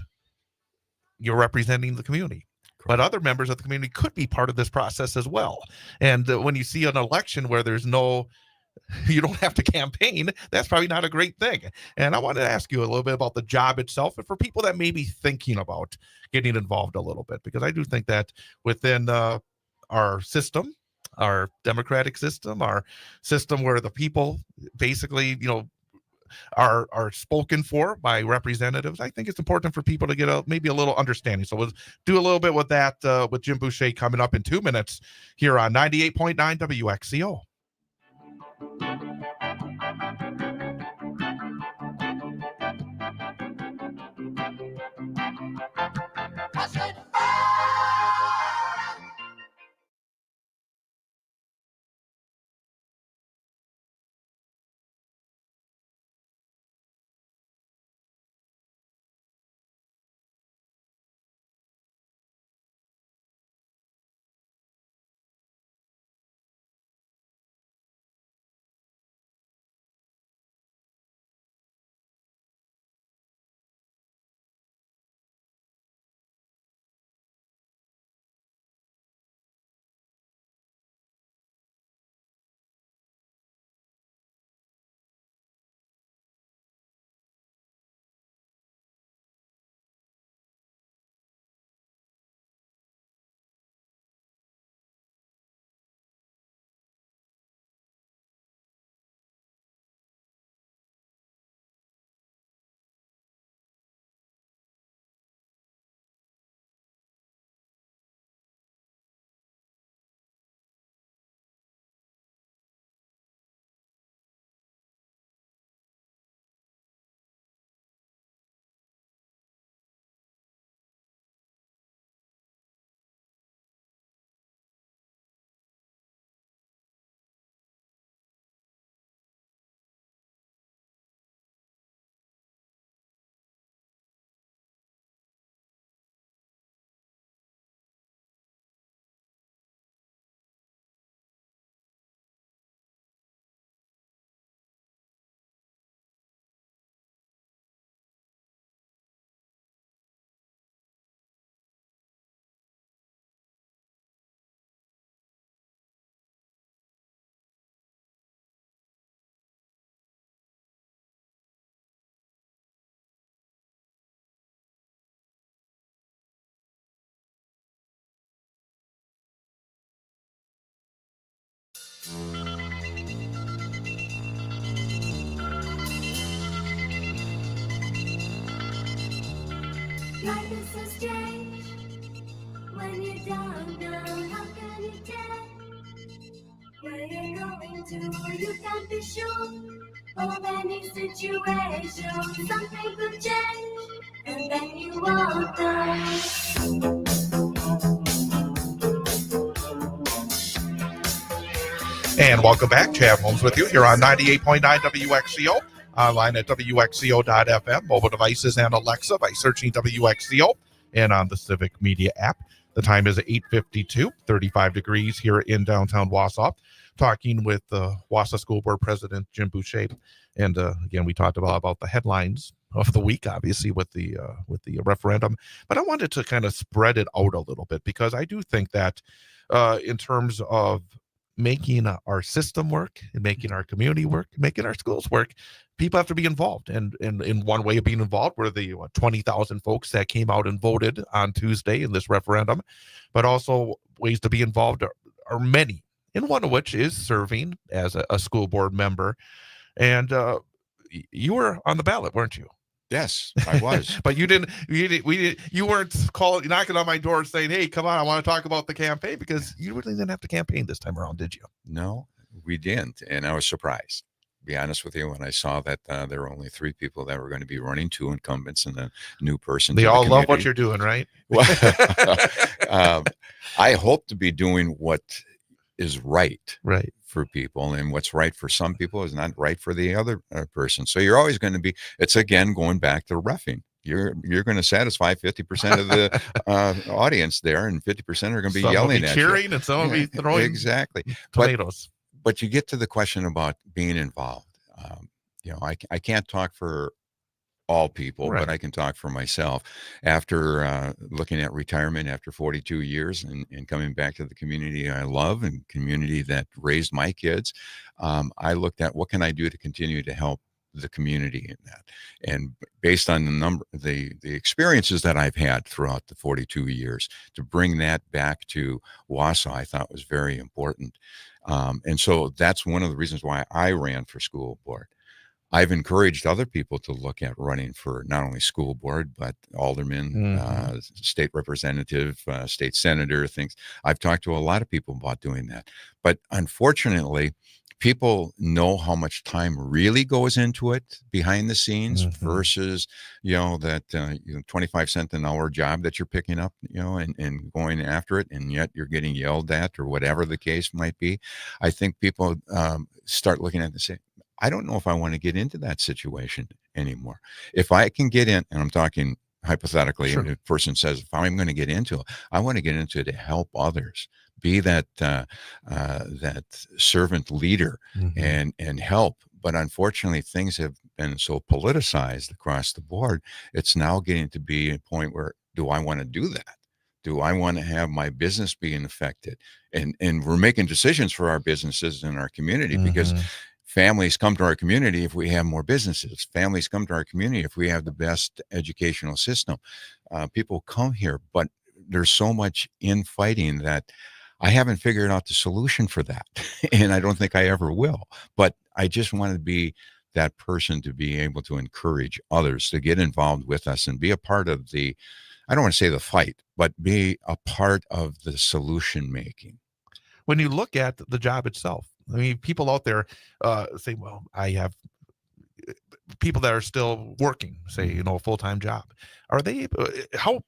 Speaker 2: you're representing the community. But other members of the community could be part of this process as well. And when you see an election where you don't have to campaign, that's probably not a great thing. And I wanted to ask you a little bit about the job itself, and for people that may be thinking about getting involved a little bit, because I do think that within our system, our democratic system, our system where the people basically, are spoken for by representatives, I think it's important for people to get maybe a little understanding. So we'll do a little bit with that with Jim Bouche coming up in 2 minutes here on 98.9 WXCO.
Speaker 1: I said, when you don't know, how can you tell where you're going to? You can't be sure of any situation. Something could change, and then you won't know.
Speaker 2: And welcome back. Chad Holmes with you here on 98.9 WXCO. Online at WXCO.FM, mobile devices and Alexa by searching WXCO, and on the Civic Media app. The time is 8:52, 35 degrees here in downtown Wausau. Talking with Wausau School Board President Jim Bouche. And again, we talked about the headlines of the week, obviously, with the referendum. But I wanted to kind of spread it out a little bit, because I do think that in terms of making our system work and making our community work, making our schools work, people have to be involved. And in one way of being involved were the 20,000 folks that came out and voted on Tuesday in this referendum. But also ways to be involved are many, and one of which is serving as a school board member. And you were on the ballot, weren't you?
Speaker 6: Yes, I was.
Speaker 2: But you weren't knocking on my door saying, "Hey, come on, I want to talk about the campaign," because you really didn't have to campaign this time around, did you?
Speaker 6: No, we didn't. And I was surprised, to be honest with you, when I saw that there were only 3 people that were going to be running, 2 incumbents and a new person.
Speaker 2: They all love what you're doing, right?
Speaker 6: I hope to be doing what is right for people, and what's right for some people is not right for the other person. So you're always going to be, it's again going back to reffing. You're going to satisfy 50% of the audience there, and 50% are going to be yelling at you.
Speaker 2: Cheering, and some will be throwing
Speaker 6: exactly
Speaker 2: tomatoes.
Speaker 6: But you get to the question about being involved. I can't talk for all people, but I can talk for myself. After looking at retirement after 42 years and coming back to the community I love and community that raised my kids, I looked at what can I do to continue to help the community in that. And based on the experiences that I've had throughout the 42 years, to bring that back to Wausau, I thought was very important. And so that's one of the reasons why I ran for school board. I've encouraged other people to look at running for not only school board, but alderman, state representative, state senator, things. I've talked to a lot of people about doing that. But unfortunately, people know how much time really goes into it behind the scenes versus, that 25 cent an hour job that you're picking up, and going after it, and yet you're getting yelled at or whatever the case might be. I think people start looking at it and say, I don't know if I want to get into that situation anymore. If I can get in, and I'm talking hypothetically, and a person says, if I'm going to get into it, I want to get into it to help others, be that that servant leader and help. But unfortunately, things have been so politicized across the board. It's now getting to be a point where, do I want to do that? Do I want to have my business being affected? And we're making decisions for our businesses in our community because families come to our community if we have more businesses. Families come to our community if we have the best educational system. People come here, but there's so much infighting that I haven't figured out the solution for that. And I don't think I ever will. But I just want to be that person to be able to encourage others to get involved with us and be a part of the, I don't want to say the fight, but be a part of the solution making.
Speaker 2: When you look at the job itself, I mean, people out there say, well, I have people that are still working, say, a full-time job. Are they, how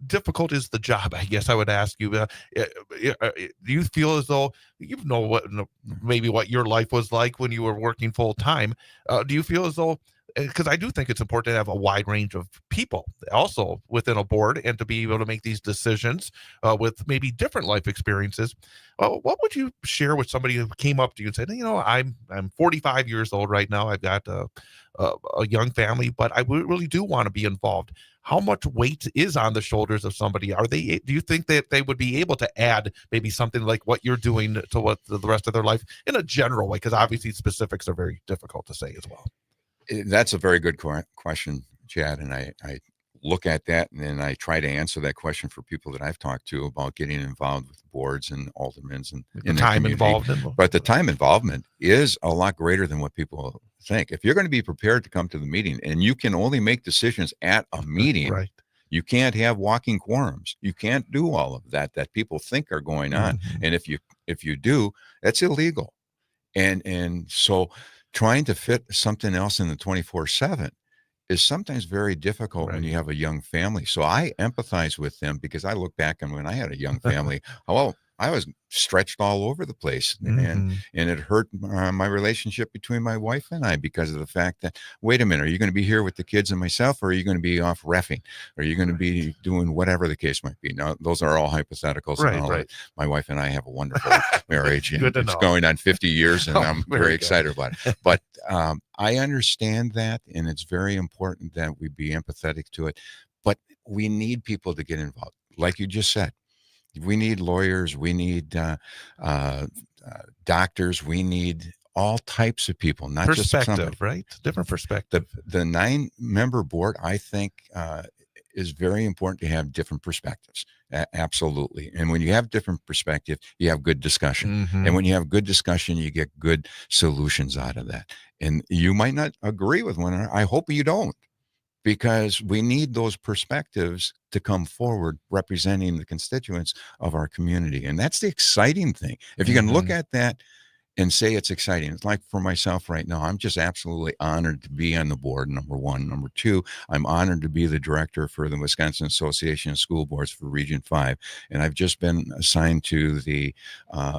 Speaker 2: difficult is the job? I guess I would ask you, do you feel as though, maybe what your life was like when you were working full-time? Do you feel as though, because I do think it's important to have a wide range of people also within a board and to be able to make these decisions with maybe different life experiences. What would you share with somebody who came up to you and said, I'm 45 years old right now. I've got a young family, but I really do want to be involved. How much weight is on the shoulders of somebody? Do you think that they would be able to add maybe something like what you're doing to what the rest of their life in a general way? Because obviously specifics are very difficult to say as well.
Speaker 6: That's a very good question, Chad. And I look at that and then I try to answer that question for people that I've talked to about getting involved with boards and aldermans and in the time involved. But the time involvement is a lot greater than what people think. If you're going to be prepared to come to the meeting and you can only make decisions at a meeting, You can't have walking quorums. You can't do all of that people think are going on. And if you do, that's illegal. And so trying to fit something else in the 24/7 is sometimes very difficult when you have a young family. So I empathize with them, because I look back on when I had a young family. Well, I was stretched all over the place, and it hurt my relationship between my wife and I, because of the fact that, wait a minute, are you going to be here with the kids and myself, or are you going to be off reffing? Are you going to be doing whatever the case might be? Now, those are all hypotheticals.
Speaker 2: Right.
Speaker 6: My wife and I have a wonderful marriage, and
Speaker 2: Good to
Speaker 6: it's
Speaker 2: know.
Speaker 6: going on 50 years, and I'm
Speaker 2: very
Speaker 6: very
Speaker 2: good.
Speaker 6: excited about it. But I understand that, and it's very important that we be empathetic to it. But we need people to get involved, like you just said. We need lawyers. We need doctors. We need all types of people, not just somebody.
Speaker 2: Perspective, right? Different perspective.
Speaker 6: The 9-member board, I think, is very important to have different perspectives. Absolutely. And when you have different perspective, you have good discussion. And when you have good discussion, you get good solutions out of that. And you might not agree with one another. I hope you don't, because we need those perspectives to come forward representing the constituents of our community. And that's the exciting thing. If you can look at that and say it's exciting. It's like for myself right now, I'm just absolutely honored to be on the board, number one. Number two, I'm honored to be the director for the Wisconsin Association of School Boards for Region 5. And I've just been assigned to the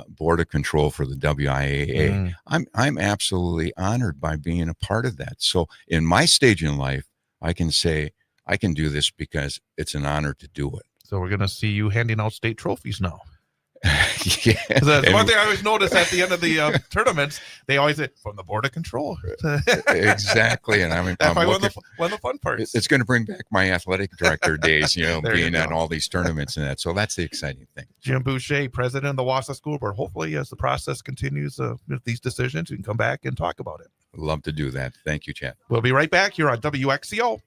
Speaker 6: Board of Control for the WIAA. I'm absolutely honored by being a part of that. So in my stage in life, I can say I can do this because it's an honor to do it.
Speaker 2: So we're going to see you handing out state trophies now.
Speaker 6: Yeah.
Speaker 2: That's one thing I always notice at the end of the tournaments. They always say, from the Board of Control.
Speaker 6: Exactly. And I'm
Speaker 2: one of the fun parts.
Speaker 6: It's going to bring back my athletic director days,
Speaker 2: There
Speaker 6: being
Speaker 2: you
Speaker 6: at
Speaker 2: go.
Speaker 6: all these tournaments and that. So that's the exciting thing.
Speaker 2: Jim Bouche, president of the Wausau School Board. Hopefully, as the process continues with these decisions, we can come back and talk about it.
Speaker 6: Love to do that. Thank you, Chad.
Speaker 2: We'll be right back here on WXCO.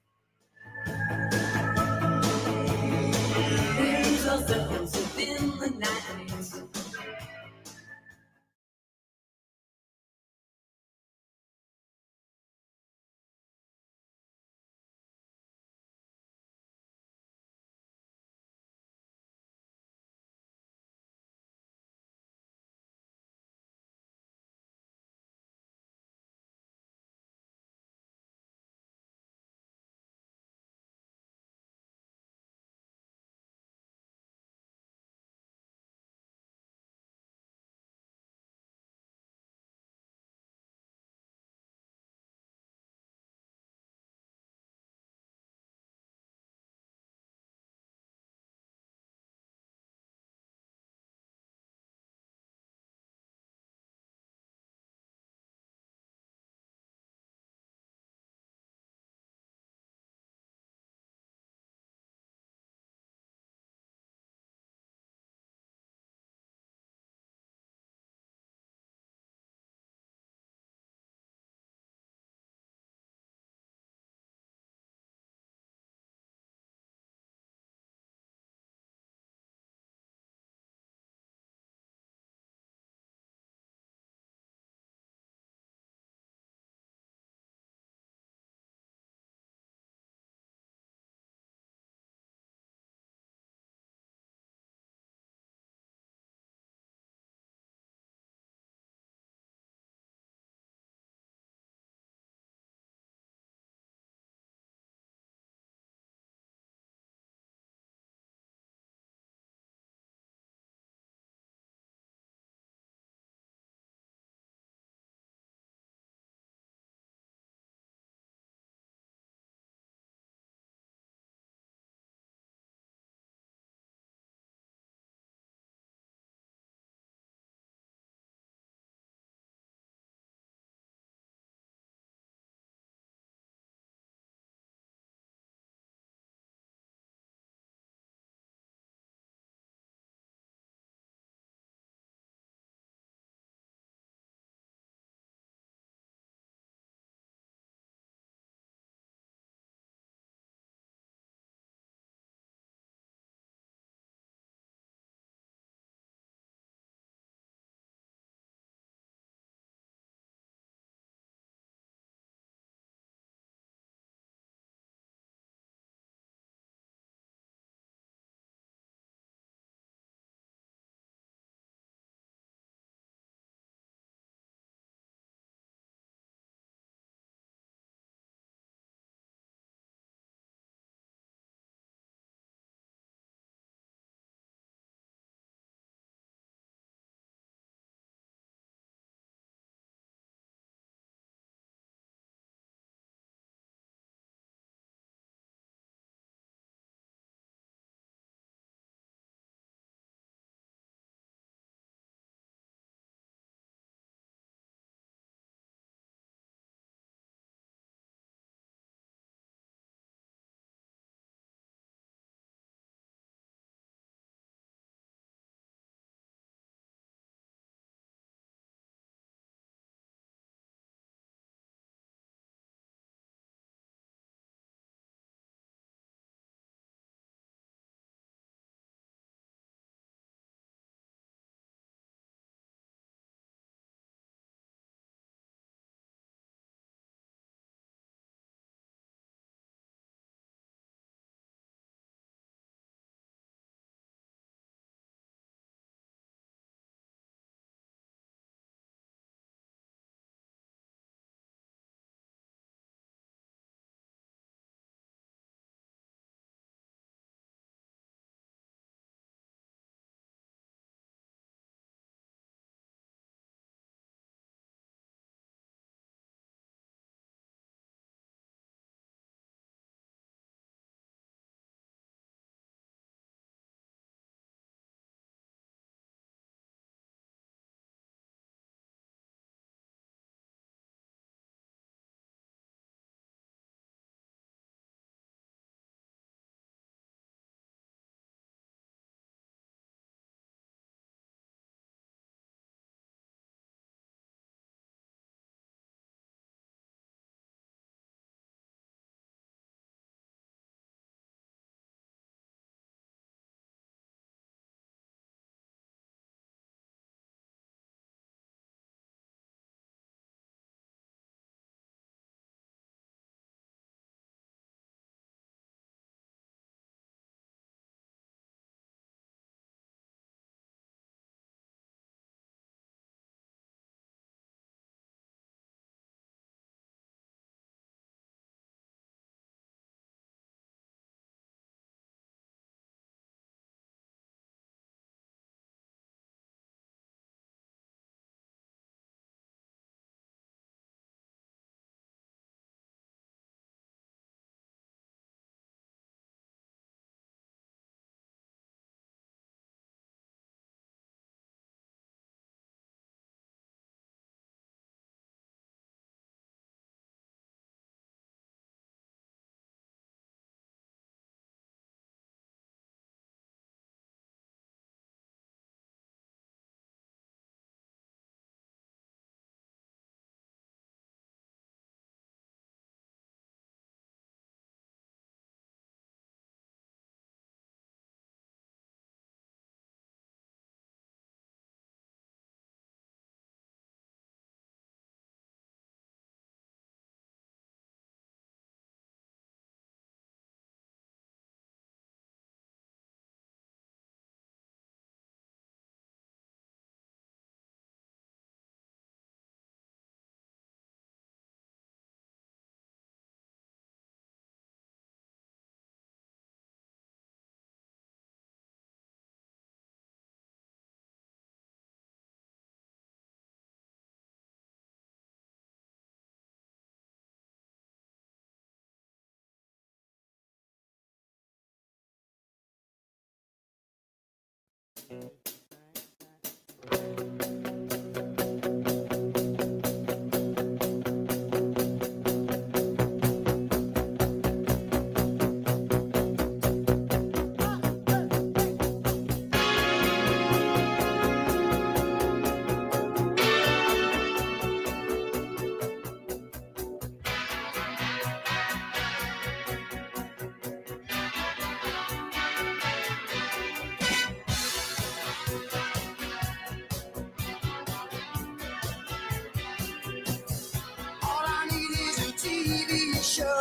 Speaker 1: All I need is a TV show,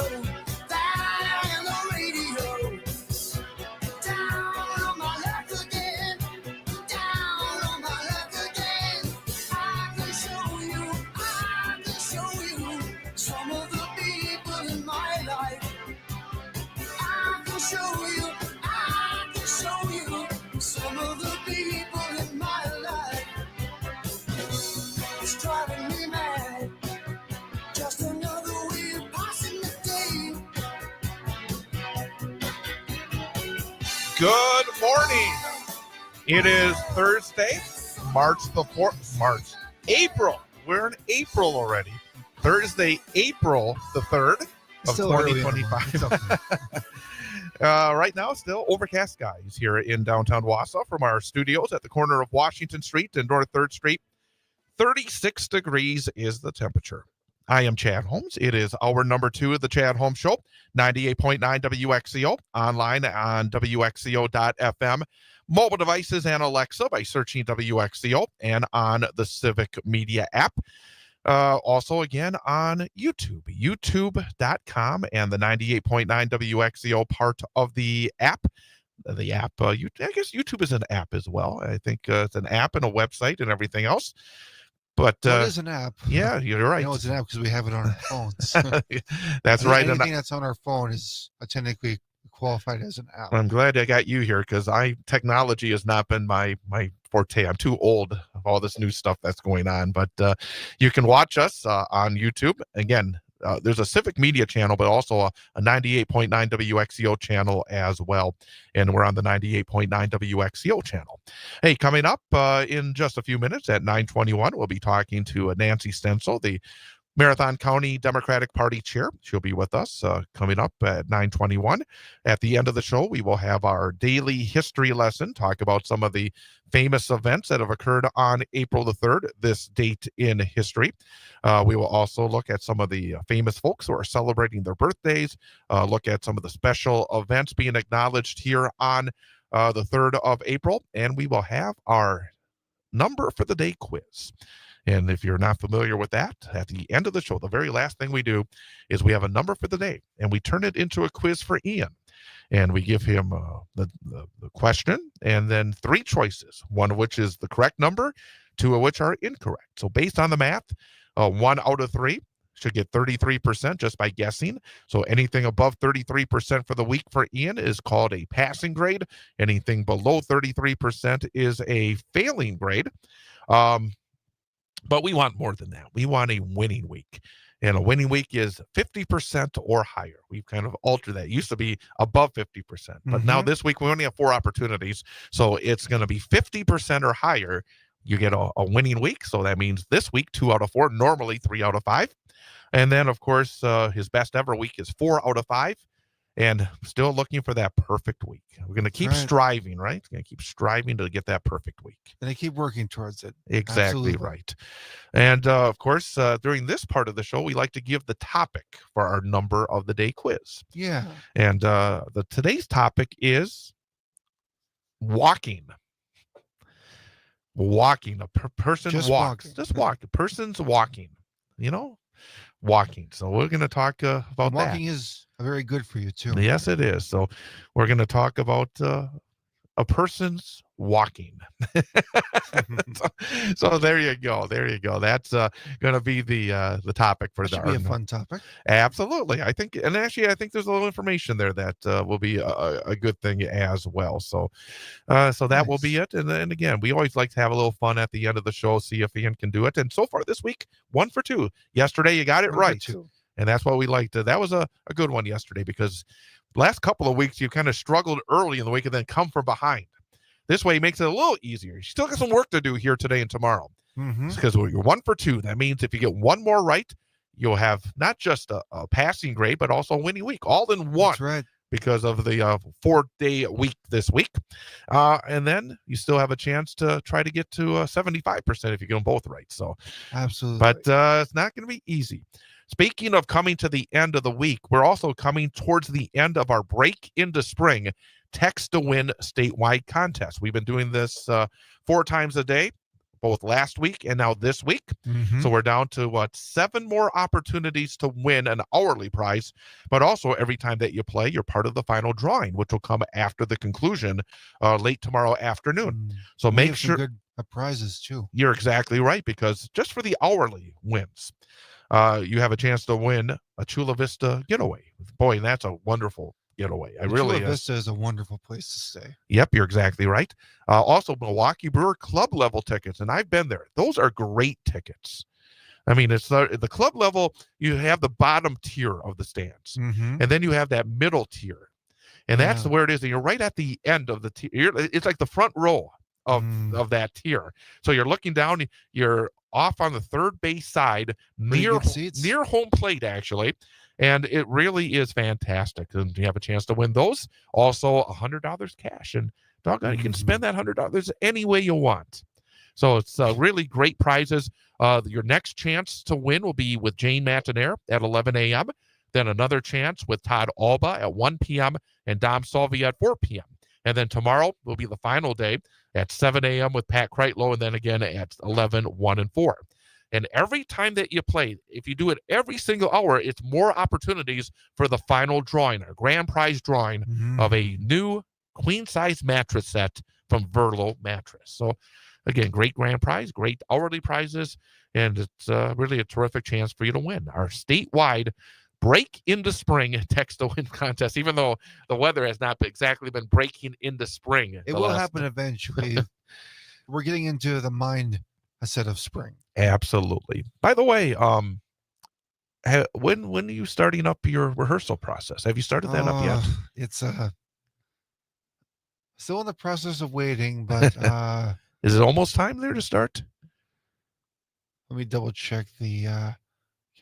Speaker 1: that and the radio. Down on my luck again, down on my luck again. I can show you some of the people in my life. I can show you some of the people in my life. It's driving me mad. Just another way of passing the day.
Speaker 2: Good morning. It is Thursday, March the 4th. April. We're in April already. Thursday, April the 3rd of
Speaker 7: Still early in the month.
Speaker 2: 2025.
Speaker 7: It's okay.
Speaker 2: Right now, still overcast skies here in downtown Wausau from our studios at the corner of Washington Street and North 3rd Street. 36 degrees is the temperature. I am Chad Holmes. It is hour number 2 of the Chad Holmes Show, 98.9 WXCO, online on WXCO.FM, mobile devices and Alexa by searching WXCO, and on the Civic Media app. Also, again, on YouTube, youtube.com, and the 98.9 WXCO part of the app. I guess YouTube is an app as well. I think it's an app and a website and everything else. But
Speaker 7: Well, it is an app.
Speaker 2: yeah, you're right.
Speaker 7: I know it's an app because we have it on our phones.
Speaker 2: That's right. And
Speaker 7: Anything that's on our phone is technically qualified as an app.
Speaker 2: I'm glad I got you here because technology has not been my forte. I'm too old of all this new stuff that's going on. But you can watch us on YouTube. Again, there's a Civic Media channel, but also a 98.9 WXCO channel as well. And we're on the 98.9 WXCO channel. Hey, coming up in just a few minutes at 9:21, we'll be talking to Nancy Stencil, the Marathon County Democratic Party chair. She'll be with us coming up at 9:21. At the end of the show, we will have our daily history lesson, talk about some of the famous events that have occurred on April the 3rd, this date in history. We will also look at some of the famous folks who are celebrating their birthdays, look at some of the special events being acknowledged here on the 3rd of April, and we will have our number for the day quiz. And if you're not familiar with that, at the end of the show, the very last thing we do is we have a number for the day, and we turn it into a quiz for Ian. And we give him the question, and then 3 choices, one of which is the correct number, 2 of which are incorrect. So based on the math, 1 out of 3 should get 33% just by guessing. So anything above 33% for the week for Ian is called a passing grade. Anything below 33% is a failing grade. But we want more than that. We want a winning week. And a winning week is 50% or higher. We've kind of altered that. It used to be above 50%. But now this week, we only have 4 opportunities. So it's going to be 50% or higher. You get a winning week. So that means this week, 2 out of 4, normally 3 out of 5. And then, of course, his best ever week is 4 out of 5. And still looking for that perfect week. We're going to keep striving, right? We're going to keep striving to get that perfect week.
Speaker 7: And they keep working towards it.
Speaker 2: Exactly.
Speaker 7: Absolutely.
Speaker 2: Right. And of course, during this part of the show, we like to give the topic for our number of the day quiz.
Speaker 7: Yeah.
Speaker 2: And today's topic is walking. Walking. A person
Speaker 7: Just
Speaker 2: walks.
Speaker 7: walking.
Speaker 2: Just walking. Person's walking. Walking. So we're going to talk about
Speaker 7: Walking
Speaker 2: that.
Speaker 7: is very good for you too.
Speaker 2: Yes, it is. So we're going to talk about a person's walking. so there you go. There you go. That's going to be the topic for
Speaker 7: Should be a fun topic.
Speaker 2: Absolutely. I think there's a little information there that will be a good thing as well. So that will be it. And again, we always like to have a little fun at the end of the show, see if Ian can do it. And so far this week, 1 for 2. Yesterday, you got it
Speaker 7: 1 for
Speaker 2: right.
Speaker 7: 2.
Speaker 2: And that's what we liked. That was a good one yesterday because last couple of weeks you kind of struggled early in the week and then come from behind. This way it makes it a little easier. You still got some work to do here today and tomorrow. Because you're 1 for 2. That means if you get one more right, you'll have not just a passing grade, but also a winning week, all in one.
Speaker 7: That's right.
Speaker 2: Because of the 4-day week this week. And then you still have a chance to try to get to 75% if you get them both right. So,
Speaker 7: Absolutely.
Speaker 2: but it's not going to be easy. Speaking of coming to the end of the week, we're also coming towards the end of our break into spring text to win statewide contest. We've been doing this 4 times a day, both last week and now this week. So we're down to 7 more opportunities to win an hourly prize, but also every time that you play, you're part of the final drawing, which will come after the conclusion late tomorrow afternoon. So
Speaker 7: We
Speaker 2: make
Speaker 7: have some
Speaker 2: sure
Speaker 7: good prizes too.
Speaker 2: you're exactly right, because just for the hourly wins, you have a chance to win a Chula Vista getaway. Boy, and that's a wonderful getaway.
Speaker 7: Chula Vista is a wonderful place to stay.
Speaker 2: Yep, you're exactly right. Also, Milwaukee Brewer Club level tickets, and I've been there. Those are great tickets. I mean, it's the club level. You have the bottom tier of the stands, and then you have that middle tier, and that's where it is. And you're right at the end of the tier. It's like the front row of that tier. So you're looking down. You're off on the third base side, near home plate, actually. And it really is fantastic. And you have a chance to win those. Also, $100 cash. And doggone, you can spend that $100 any way you want. So it's really great prizes. Your next chance to win will be with Jane Matinaire at 11 a.m. Then another chance with Todd Alba at 1 p.m. and Dom Salvi at 4 p.m. And then tomorrow will be the final day at 7 a.m. with Pat Kreitlow, and then again at 11, 1, and 4. And every time that you play, if you do it every single hour, it's more opportunities for the final drawing, a grand prize drawing of a new queen-size mattress set from Verlo Mattress. So, again, great grand prize, great hourly prizes, and it's really a terrific chance for you to win. Our statewide break into spring text to win contest, even though the weather has not exactly been breaking into spring.
Speaker 7: It will happen eventually. We're getting into the mindset of spring.
Speaker 2: Absolutely. By the way, when are you starting up your rehearsal process? Have you started that up yet?
Speaker 7: It's still in the process of waiting, but
Speaker 2: is it almost time there to start?
Speaker 7: Let me double check the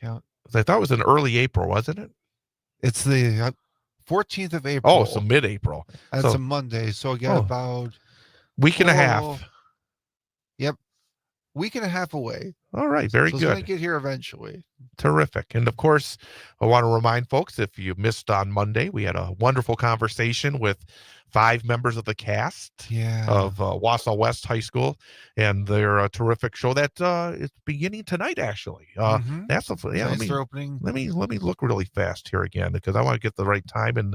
Speaker 7: count.
Speaker 2: I thought it was in early April, wasn't it?
Speaker 7: It's the 14th of April.
Speaker 2: Oh, so mid-April.
Speaker 7: That's a Monday, so again, about
Speaker 2: week and a half.
Speaker 7: Yep, week and a half away.
Speaker 2: All right, very
Speaker 7: so
Speaker 2: good.
Speaker 7: It's going to get here eventually.
Speaker 2: Terrific. And of course, I want to remind folks, if you missed on Monday, we had a wonderful conversation with 5 members of the cast of Wausau West High School, and their terrific show that is beginning tonight. Actually, that's
Speaker 7: they're opening.
Speaker 2: Let me look really fast here again, because I want to get the right time and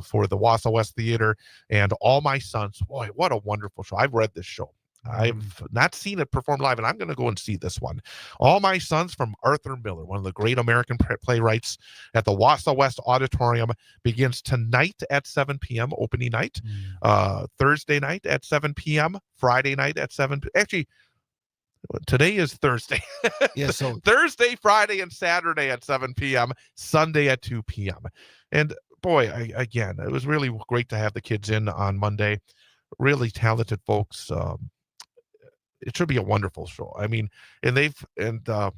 Speaker 2: for the Wausau West Theater and All My Sons. Boy, what a wonderful show! I've read this show. I've not seen it perform live, and I'm going to go and see this one. All My Sons from Arthur Miller, one of the great American playwrights, at the Wausau West Auditorium, begins tonight at 7 p.m., opening night, Thursday night at 7 p.m., Friday night at 7 p.m. Actually, today is Thursday.
Speaker 7: So
Speaker 2: Thursday, Friday, and Saturday at 7 p.m., Sunday at 2 p.m. And boy, again, it was really great to have the kids in on Monday. Really talented folks. It should be a wonderful show. I mean, and I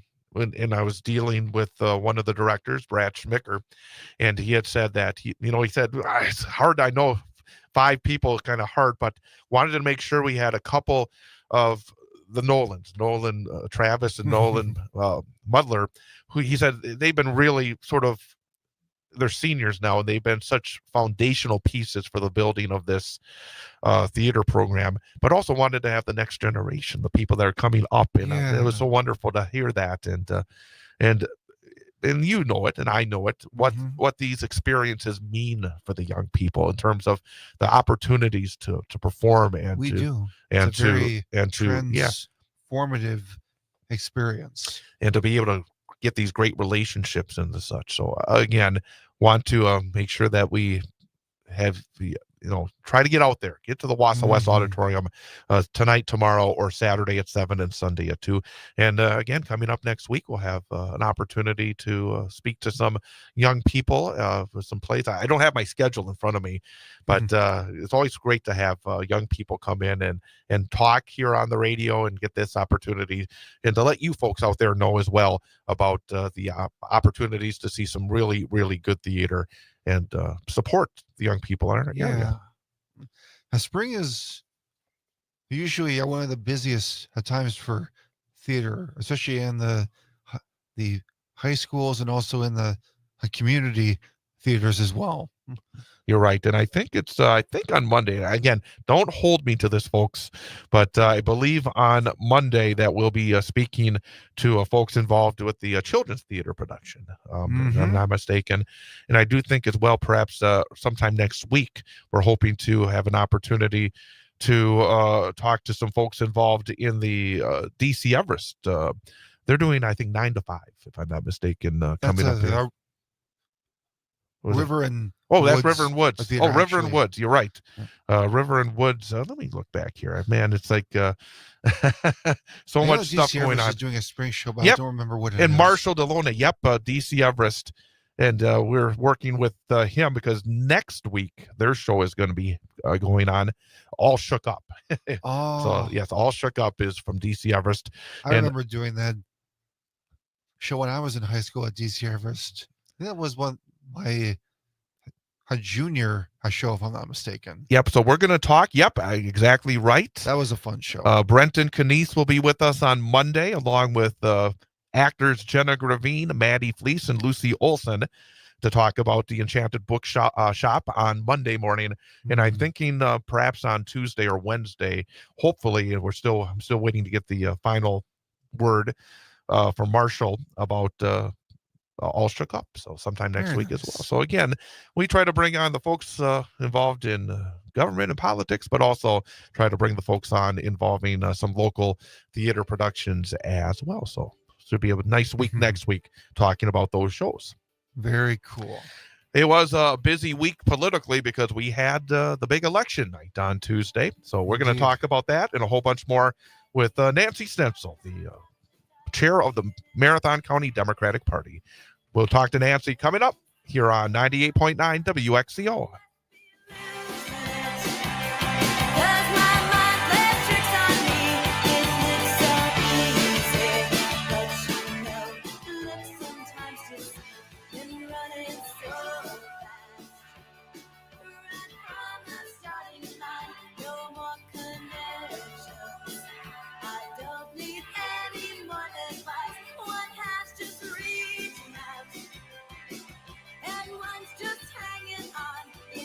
Speaker 2: was dealing with one of the directors, Brad Schmicker, and he had said that he said it's hard. I know 5 people, kind of hard, but wanted to make sure we had a couple of the Nolan, Travis and Nolan Mudler, who he said they've been really sort of, they're seniors now, and they've been such foundational pieces for the building of this theater program, but also wanted to have the next generation, the people that are coming up. And it was so wonderful to hear that. And you know it, and I know it, what these experiences mean for the young people in terms of the opportunities to perform and
Speaker 7: transformative experience,
Speaker 2: and to be able to get these great relationships and the such. So again, want to make sure that we have try to get out there, get to the Wausau West
Speaker 7: Mhm.
Speaker 2: Auditorium tonight, tomorrow, or Saturday at 7 and Sunday at 2. And again, coming up next week, we'll have an opportunity to speak to some young people with some plays. I don't have my schedule in front of me, but it's always great to have young people come in and talk here on the radio and get this opportunity, and to let you folks out there know as well about the opportunities to see some really, really good theater and support the young people in our area.
Speaker 7: Now, spring is usually one of the busiest times for theater, especially in the high schools and also in the community theaters as well.
Speaker 2: You're right. And I think it's, I think on Monday, again, don't hold me to this, folks, but I believe on Monday that we'll be speaking to folks involved with the children's theater production, if I'm not mistaken. And I do think as well, perhaps sometime next week, we're hoping to have an opportunity to talk to some folks involved in the DC Everest. They're doing, I think, 9 to 5, if I'm not mistaken, coming up here.
Speaker 7: River and
Speaker 2: that's
Speaker 7: Woods,
Speaker 2: River and Woods.
Speaker 7: theater,
Speaker 2: River and
Speaker 7: actually.
Speaker 2: Woods. You're right. River and Woods. Let me look back here. Man, it's like so
Speaker 7: I know
Speaker 2: much stuff
Speaker 7: DC
Speaker 2: going
Speaker 7: Everest
Speaker 2: on.
Speaker 7: is doing a spring show, but
Speaker 2: Yep.
Speaker 7: I don't remember what it
Speaker 2: And
Speaker 7: is.
Speaker 2: Marshall Delona. Yep. DC Everest. And we're working with him because next week their show is going to be going on, All Shook Up. So yes, All Shook Up is from DC Everest.
Speaker 7: I remember doing that show when I was in high school at DC Everest. That was a junior show, if I'm not mistaken.
Speaker 2: Yep. So we're going to talk. Yep. Exactly right.
Speaker 7: That was a fun show.
Speaker 2: Brenton Knies will be with us on Monday, along with actors Jenna Gravine, Maddie Fleece, and Lucy Olson, to talk about the Enchanted Book shop on Monday morning. And I'm thinking perhaps on Tuesday or Wednesday, hopefully, and I'm still waiting to get the final word from Marshall about All Shook Up. So sometime next week as well. So again, we try to bring on the folks involved in government and politics, but also try to bring the folks on involving some local theater productions as well. So should be a nice week next week talking about those shows.
Speaker 7: Very cool.
Speaker 2: It was a busy week politically because we had the big election night on Tuesday. So we're going to talk about that and a whole bunch more with Nancy Stencil, the chair of the Marathon County Democratic Party. We'll talk to Nancy coming up here on 98.9 WXCO.
Speaker 1: Just hanging on.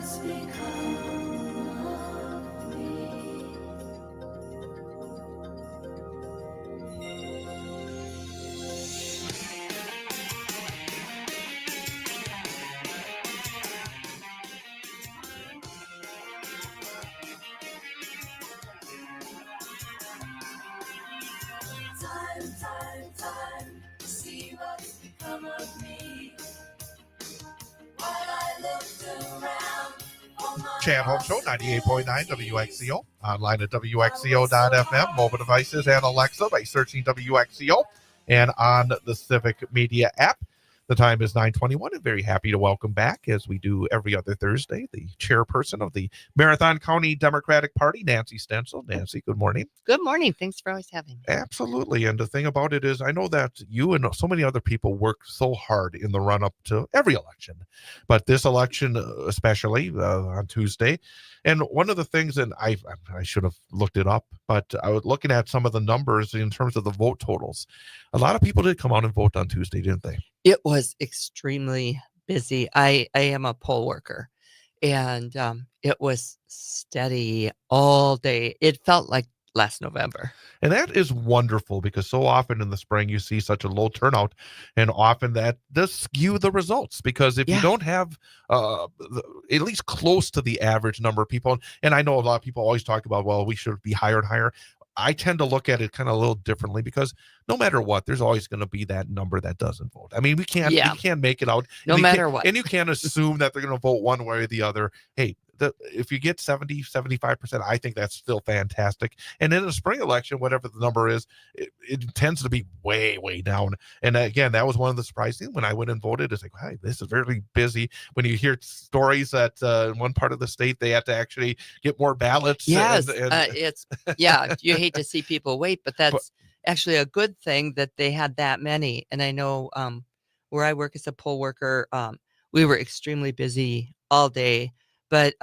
Speaker 1: must become of me. Time to see what's become of me. While I looked around for my
Speaker 2: Chad Holmes Show, 98.9 WXCO. Online at WXCO.FM, mobile devices, and Alexa by searching WXCO, and on the Civic Media app. The time is 9:21, and very happy to welcome back, as we do every other Thursday, the chairperson of the Marathon County Democratic Party, Nancy Stencil. Nancy, good morning.
Speaker 8: Good morning. Thanks for always having me.
Speaker 2: Absolutely. And the thing about it is, I know that you and so many other people work so hard in the run up to every election, but this election, especially on Tuesday. And one of the things, and I should have looked it up, but I was looking at some of the numbers in terms of the vote totals. A lot of people did come out and vote on Tuesday, didn't they?
Speaker 8: It was extremely busy. I am a poll worker, and it was steady all day. It felt like last November.
Speaker 2: And that is wonderful, because so often in the spring you see such a low turnout, and often that does skew the results, because if you don't have at least close to the average number of people, and I know a lot of people always talk about, well, we should be higher and higher. I tend to look at it kind of a little differently, because no matter what, there's always going to be that number that doesn't vote. I mean, we can't make it out.
Speaker 8: No matter what.
Speaker 2: And you can't assume that they're going to vote one way or the other. Hey, if you get 70, 75%, I think that's still fantastic. And in a spring election, whatever the number is, it tends to be way, way down. And again, that was one of the surprising when I went and voted. It's like, hey, this is very busy. When you hear stories that in one part of the state, they have to actually get more ballots.
Speaker 8: Yes, you hate to see people wait, but that's actually a good thing that they had that many. And I know where I work as a poll worker, we were extremely busy all day. But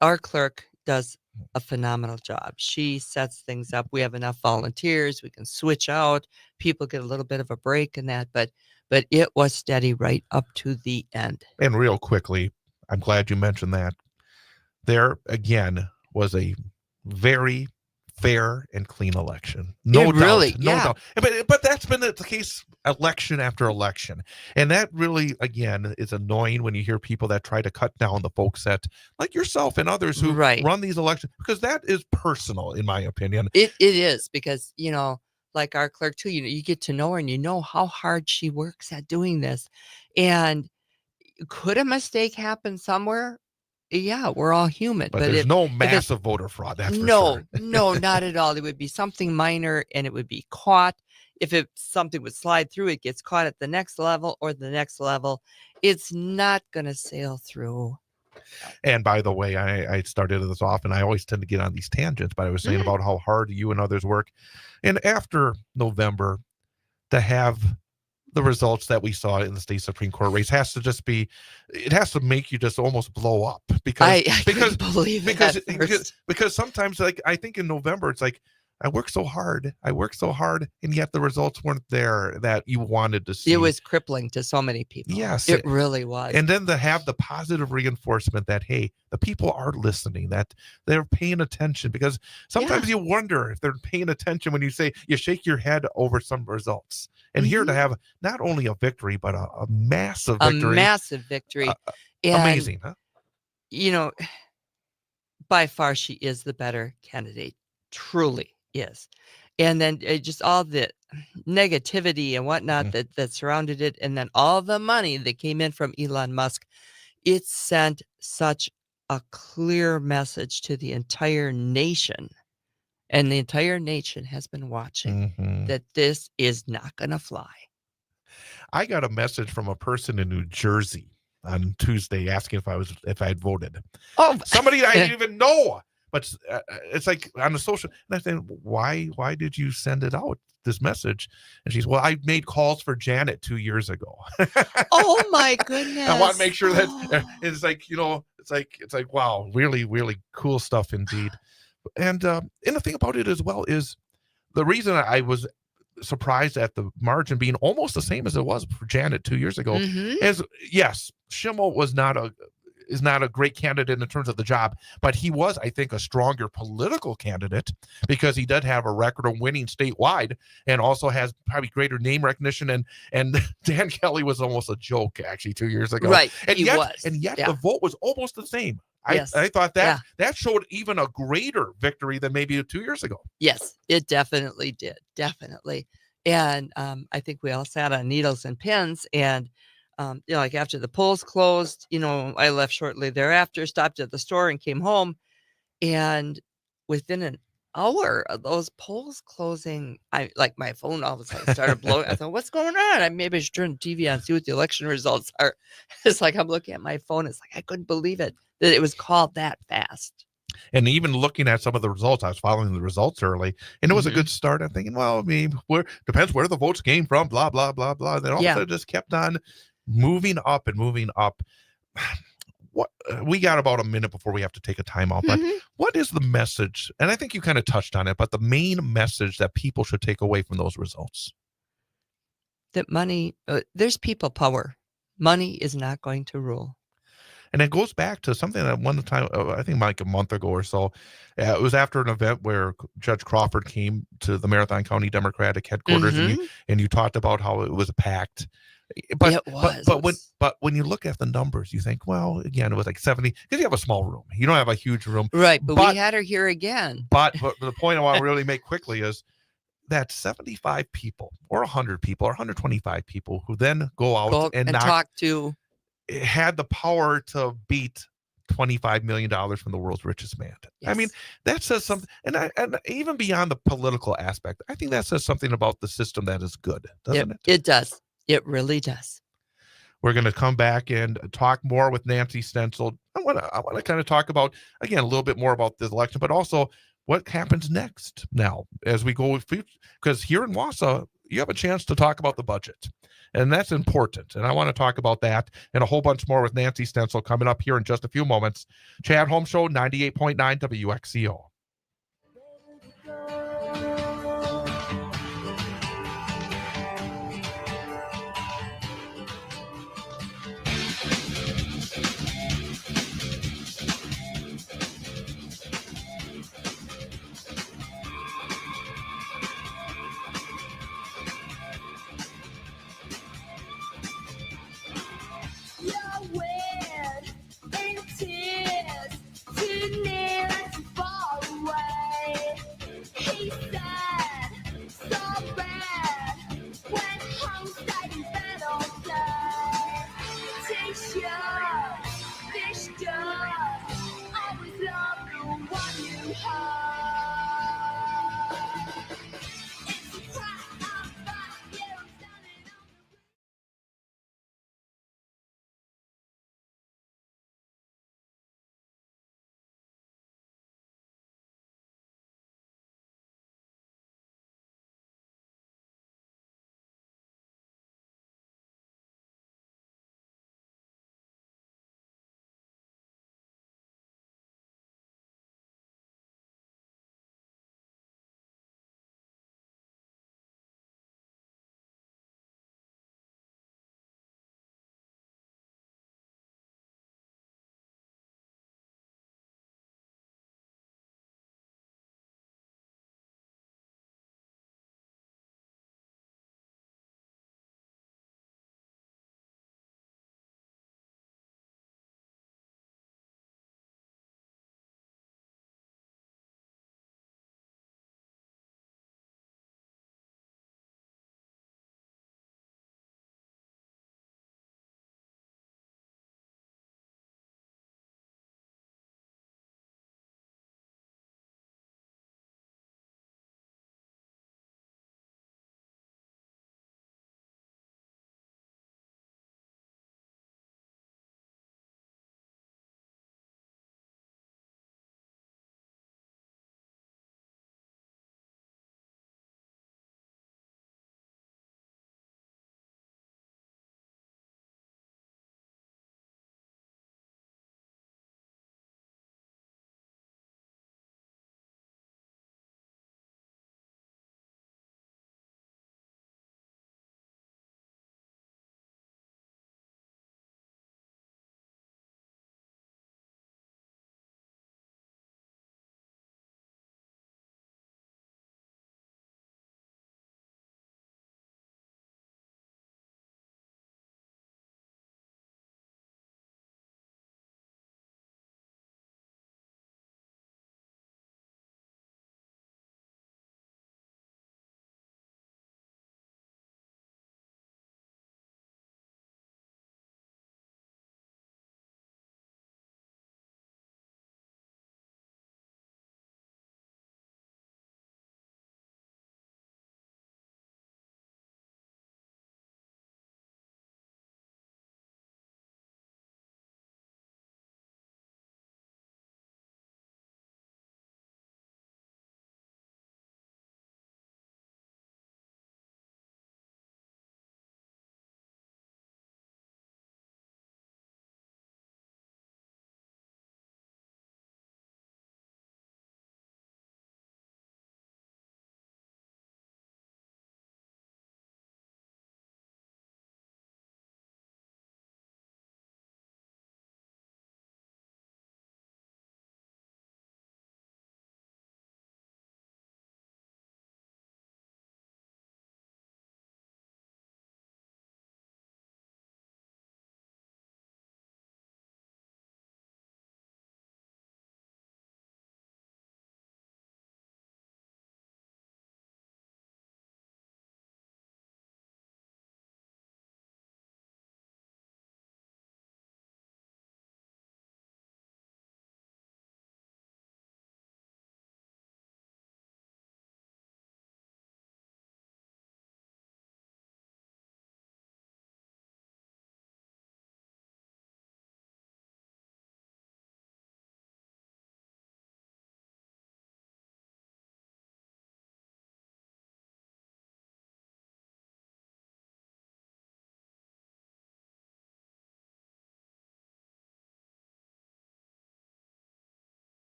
Speaker 8: our clerk does a phenomenal job. She sets things up. We have enough volunteers. We can switch out. People get a little bit of a break in that. But it was steady right up to the end.
Speaker 2: And real quickly, I'm glad you mentioned that. There, again, was a very fair and clean election. No doubt. But that's been the case election after election. And that really, again, is annoying when you hear people that try to cut down the folks that, like yourself and others who run these elections, because that is personal, in my opinion.
Speaker 8: It is, because, like our clerk too, you get to know her and you know how hard she works at doing this. And could a mistake happen somewhere? Yeah, we're all human.
Speaker 2: But there's no massive voter fraud. That's for sure.
Speaker 8: No, not at all. It would be something minor, and it would be caught. If something would slide through, it gets caught at the next level or the next level. It's not going to sail through.
Speaker 2: And by the way, I started this off, and I always tend to get on these tangents, but I was saying about how hard you and others work. And after November, to have the results that we saw in the state Supreme Court race has to make you just almost blow up, because
Speaker 8: couldn't believe it
Speaker 2: because sometimes, like, I think in November it's like, I worked so hard, and yet the results weren't there that you wanted to see.
Speaker 8: It was crippling to so many people.
Speaker 2: Yes,
Speaker 8: it really was.
Speaker 2: And then to have the positive reinforcement that, hey, the people are listening, that they're paying attention, because sometimes you wonder if they're paying attention when you shake your head over some results. And here to have not only a victory, but a massive victory.
Speaker 8: A massive victory.
Speaker 2: Amazing, huh?
Speaker 8: By far, she is the better candidate. Truly is. And then just all the negativity and whatnot that surrounded it, and then all the money that came in from Elon Musk, it sent such a clear message to the entire nation. And the entire nation has been watching that this is not going to fly.
Speaker 2: I got a message from a person in New Jersey on Tuesday asking if I had voted. Oh, somebody I didn't even know. But it's like on the social, and I said, why did you send it out, this message? And she's, well, I made calls for Janet 2 years ago.
Speaker 8: Oh my goodness.
Speaker 2: I want to make sure that it's like, it's like, wow, really, really cool stuff indeed. And the thing about it as well is the reason I was surprised at the margin being almost the same as it was for Janet 2 years ago is, yes, Schimmel was not is not a great candidate in terms of the job, but he was, I think, a stronger political candidate because he did have a record of winning statewide and also has probably greater name recognition. And Dan Kelly was almost a joke actually 2 years ago.
Speaker 8: Right.
Speaker 2: And
Speaker 8: he
Speaker 2: yet,
Speaker 8: was.
Speaker 2: And yet
Speaker 8: Yeah.
Speaker 2: the vote was almost the same.
Speaker 8: Yes.
Speaker 2: I thought that showed even a greater victory than maybe 2 years ago.
Speaker 8: Yes, it definitely did. Definitely. And I think we all sat on needles and pins. And, like after the polls closed, I left shortly thereafter, stopped at the store and came home. And within an hour of those polls closing, my phone all of a sudden started blowing. I thought, what's going on? Maybe I should turn the TV on and see what the election results are. It's like I'm looking at my phone. It's like I couldn't believe it that it was called that fast.
Speaker 2: And even looking at some of the results, I was following the results early, and it was a good start. I'm thinking, well, I mean, depends where the votes came from, blah, blah, blah, blah. And then all of a sudden it just kept on moving up and moving up. What we got about a minute before we have to take a timeout, but what is the message? And I think you kind of touched on it, but the main message that people should take away from those results.
Speaker 8: That money, there's people power. Money is not going to rule.
Speaker 2: And it goes back to something that one time, I think like a month ago or so, it was after an event where Judge Crawford came to the Marathon County Democratic headquarters, and you talked about how it was packed. But
Speaker 8: it was.
Speaker 2: But when you look at the numbers, you think, well, again, it was like 70 because you have a small room. You don't have a huge room,
Speaker 8: right? But we had her here again.
Speaker 2: But the point I want to really make quickly is that 75 people, or 100 people, or 125 people who then go out and
Speaker 8: talk to.
Speaker 2: Had the power to beat $25 million from the world's richest man.
Speaker 8: Yes.
Speaker 2: I mean, that says something. And even beyond the political aspect, I think that says something about the system that is good, doesn't it?
Speaker 8: It does. It really does.
Speaker 2: We're going to come back and talk more with Nancy Stencil. I want to kind of talk about, again, a little bit more about this election, but also what happens next now as we go, because here in Wausau, you have a chance to talk about the budget. And that's important. And I want to talk about that and a whole bunch more with Nancy Stencil coming up here in just a few moments. Chad Holmes Show, 98.9 WXCO.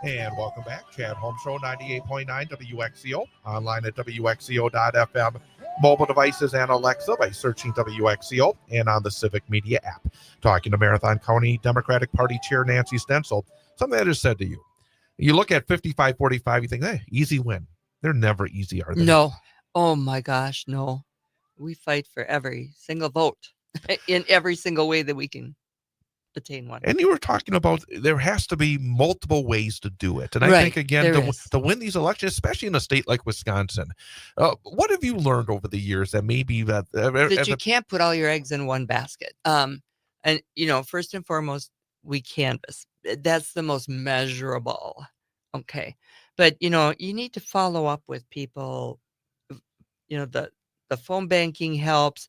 Speaker 2: And welcome back. Chad Holmes Show, 98.9 WXCO. Online at WXCO.FM. Mobile devices and Alexa by searching WXCO and on the Civic Media app. Talking to Marathon County Democratic Party Chair Nancy Stencil. Something that is said to you. You look at 55-45, you think, hey, easy win. They're never easy, are they?
Speaker 8: No. Oh my gosh, no. We fight for every single vote in every single way that we can attain one.
Speaker 2: And you were talking about there has to be multiple ways to do it. And I
Speaker 8: Right,
Speaker 2: think, again,
Speaker 8: there
Speaker 2: to
Speaker 8: is.
Speaker 2: win these elections, especially in a state like Wisconsin, what have you learned over the years that maybe that
Speaker 8: You can't put all your eggs in one basket. And, first and foremost, we canvass. That's the most measurable. Okay. But, you need to follow up with people. The phone banking helps.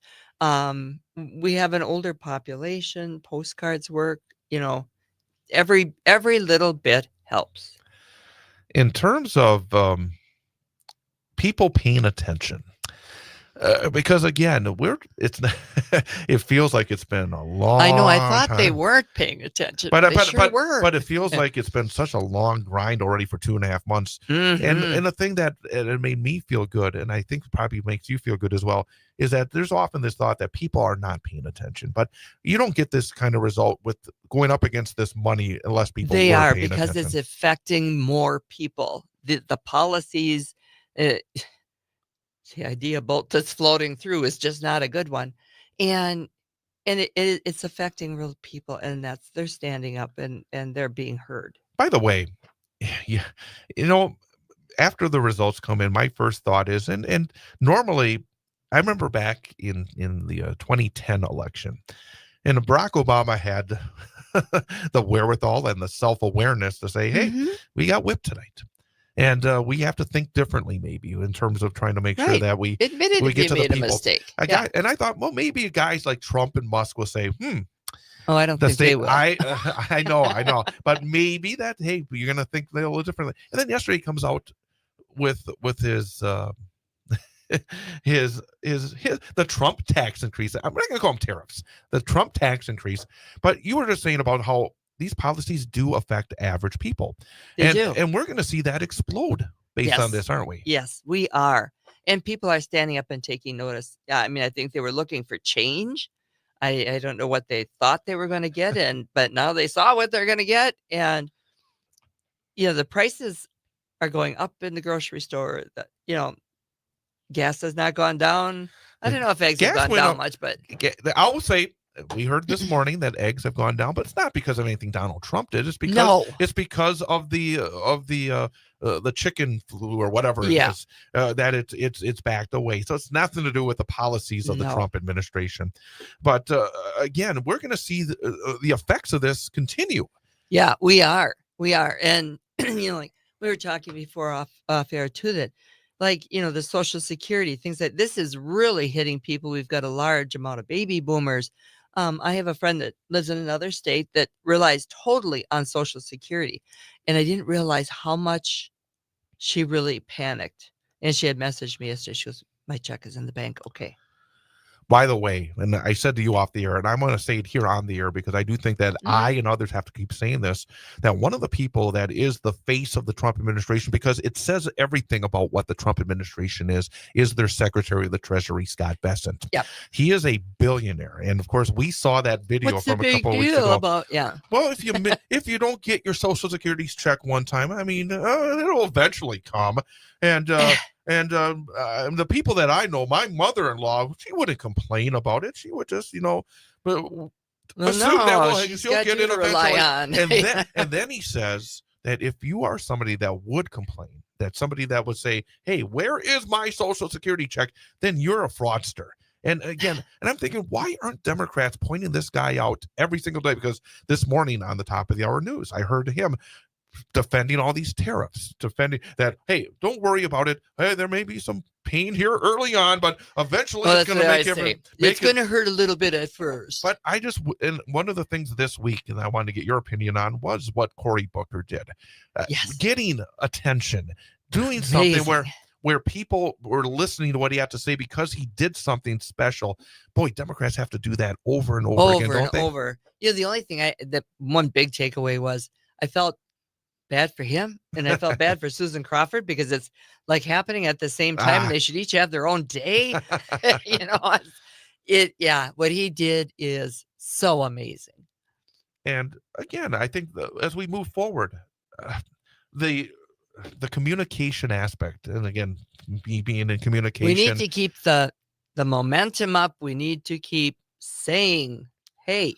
Speaker 8: We have an older population. Postcards work. Every little bit helps.
Speaker 2: in terms of people paying attention, because again, it feels like it's been a long.
Speaker 8: I know. I thought
Speaker 2: time.
Speaker 8: they weren't paying attention,
Speaker 2: But
Speaker 8: they sure were.
Speaker 2: But it feels like it's been such a long grind already for 2.5 months.
Speaker 8: Mhm.
Speaker 2: And the thing that it made me feel good, and I think probably makes you feel good as well, is that there's often this thought that people are not paying attention. But you don't get this kind of result with going up against this money unless people
Speaker 8: They
Speaker 2: were
Speaker 8: are,
Speaker 2: paying
Speaker 8: because
Speaker 2: attention.
Speaker 8: it's affecting more people. The policies, the idea boat that's floating through is just not a good one, and it's affecting real people, and they're standing up and they're being heard.
Speaker 2: By the way, yeah, after the results come in, my first thought is, and normally, I remember back in the 2010 election, and Barack Obama had the wherewithal and the self-awareness to say, hey,
Speaker 8: Mhm.
Speaker 2: we got whipped tonight. And we have to think differently, maybe, in terms of trying to make sure
Speaker 8: Right.
Speaker 2: that we
Speaker 8: Admitted
Speaker 2: we
Speaker 8: if
Speaker 2: get
Speaker 8: you
Speaker 2: to the
Speaker 8: made a
Speaker 2: people.
Speaker 8: mistake.
Speaker 2: And I thought, well, maybe guys like Trump and Musk will say,
Speaker 8: Oh, I don't
Speaker 2: the
Speaker 8: think they
Speaker 2: state.
Speaker 8: will.
Speaker 2: I know, but maybe that, hey, you're gonna think a little differently. And then yesterday he comes out with his the Trump tax increase. I'm not gonna call them tariffs. The Trump tax increase. But you were just saying about how these policies do affect average people,
Speaker 8: They do.
Speaker 2: and we're gonna see that explode based on
Speaker 8: Yes.
Speaker 2: this, aren't we?
Speaker 8: Yes, we are. And people are standing up and taking notice. I mean, I think they were looking for change. I don't know what they thought they were going to get, but now they saw what they're going to get. And, the prices are going up in the grocery store. Gas has not gone down. I don't know if eggs have
Speaker 2: Gas
Speaker 8: gone
Speaker 2: went
Speaker 8: down
Speaker 2: up.
Speaker 8: much, but
Speaker 2: I will say we heard this morning that eggs have gone down, but it's not because of anything Donald Trump did. It's because
Speaker 8: No.
Speaker 2: it's because of the chicken flu or whatever it
Speaker 8: Yeah.
Speaker 2: is, that it's backed away. So it's nothing to do with the policies of the
Speaker 8: No.
Speaker 2: Trump administration. But again, we're going to see the effects of this continue.
Speaker 8: yeah, we are. We are. And, like we were talking before off air too, that the Social Security, things that this is really hitting people. We've got a large amount of baby boomers. I have a friend that lives in another state that relies totally on Social Security. And I didn't realize how much she really panicked. And she had messaged me yesterday. She goes, my check is in the bank. Okay.
Speaker 2: By the way, and I said to you off the air, and I'm going to say it here on the air because I do think that I and others have to keep saying this, that one of the people that is the face of the Trump administration, because it says everything about what the Trump administration is their Secretary of the Treasury, Scott Bessent.
Speaker 8: Yep.
Speaker 2: He is a billionaire. And of course, we saw that video
Speaker 8: What's the
Speaker 2: from a
Speaker 8: big
Speaker 2: couple of weeks
Speaker 8: deal
Speaker 2: ago.
Speaker 8: about, yeah.
Speaker 2: Well, if you don't get your Social Security check one time, I mean, it'll eventually come. And the people that I know, my mother-in-law, she wouldn't complain about it. She would just, but assume that
Speaker 8: she's
Speaker 2: she'll
Speaker 8: got
Speaker 2: get
Speaker 8: you
Speaker 2: it
Speaker 8: to rely
Speaker 2: eventually.
Speaker 8: on.
Speaker 2: And then he says that if you are somebody that would complain, that somebody that would say, hey, where is my Social Security check? Then you're a fraudster. And again, and I'm thinking, why aren't Democrats pointing this guy out every single day? Because this morning on the top of the hour news, I heard him defending all these tariffs, defending that, hey, don't worry about it. Hey, there may be some pain here early on, but eventually it's going to
Speaker 8: it's going to hurt a little bit at first.
Speaker 2: But and one of the things this week, and I wanted to get your opinion on, was what Cory Booker did.
Speaker 8: Yes.
Speaker 2: Getting attention, doing something where people were listening to what he had to say because he did something special. Boy, Democrats have to do that over and over again, don't they?
Speaker 8: The only thing the one big takeaway was I felt bad for him, and I felt bad for Susan Crawford because it's like happening at the same time. And they should each have their own day. What he did is so amazing.
Speaker 2: And again, I think as we move forward, the communication aspect, and again, being in communication,
Speaker 8: we need to keep the momentum up. We need to keep saying, hey,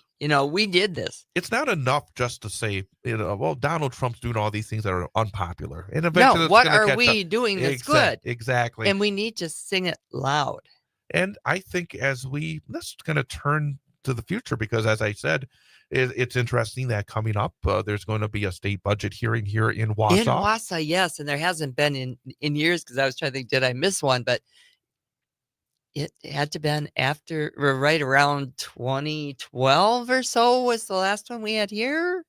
Speaker 8: we did this.
Speaker 2: It's not enough just to say, well, Donald Trump's doing all these things that are unpopular. And eventually,
Speaker 8: what are we doing that's good?
Speaker 2: Exactly.
Speaker 8: And we need to sing it loud.
Speaker 2: And I think let's kind of turn to the future, because as I said, it's interesting that coming up, there's going to be a state budget hearing here in Wausau.
Speaker 8: In Wausau, yes. And there hasn't been in years, because I was trying to think, did I miss one? But it had to been after, right around 2012 or so was the last one we had here.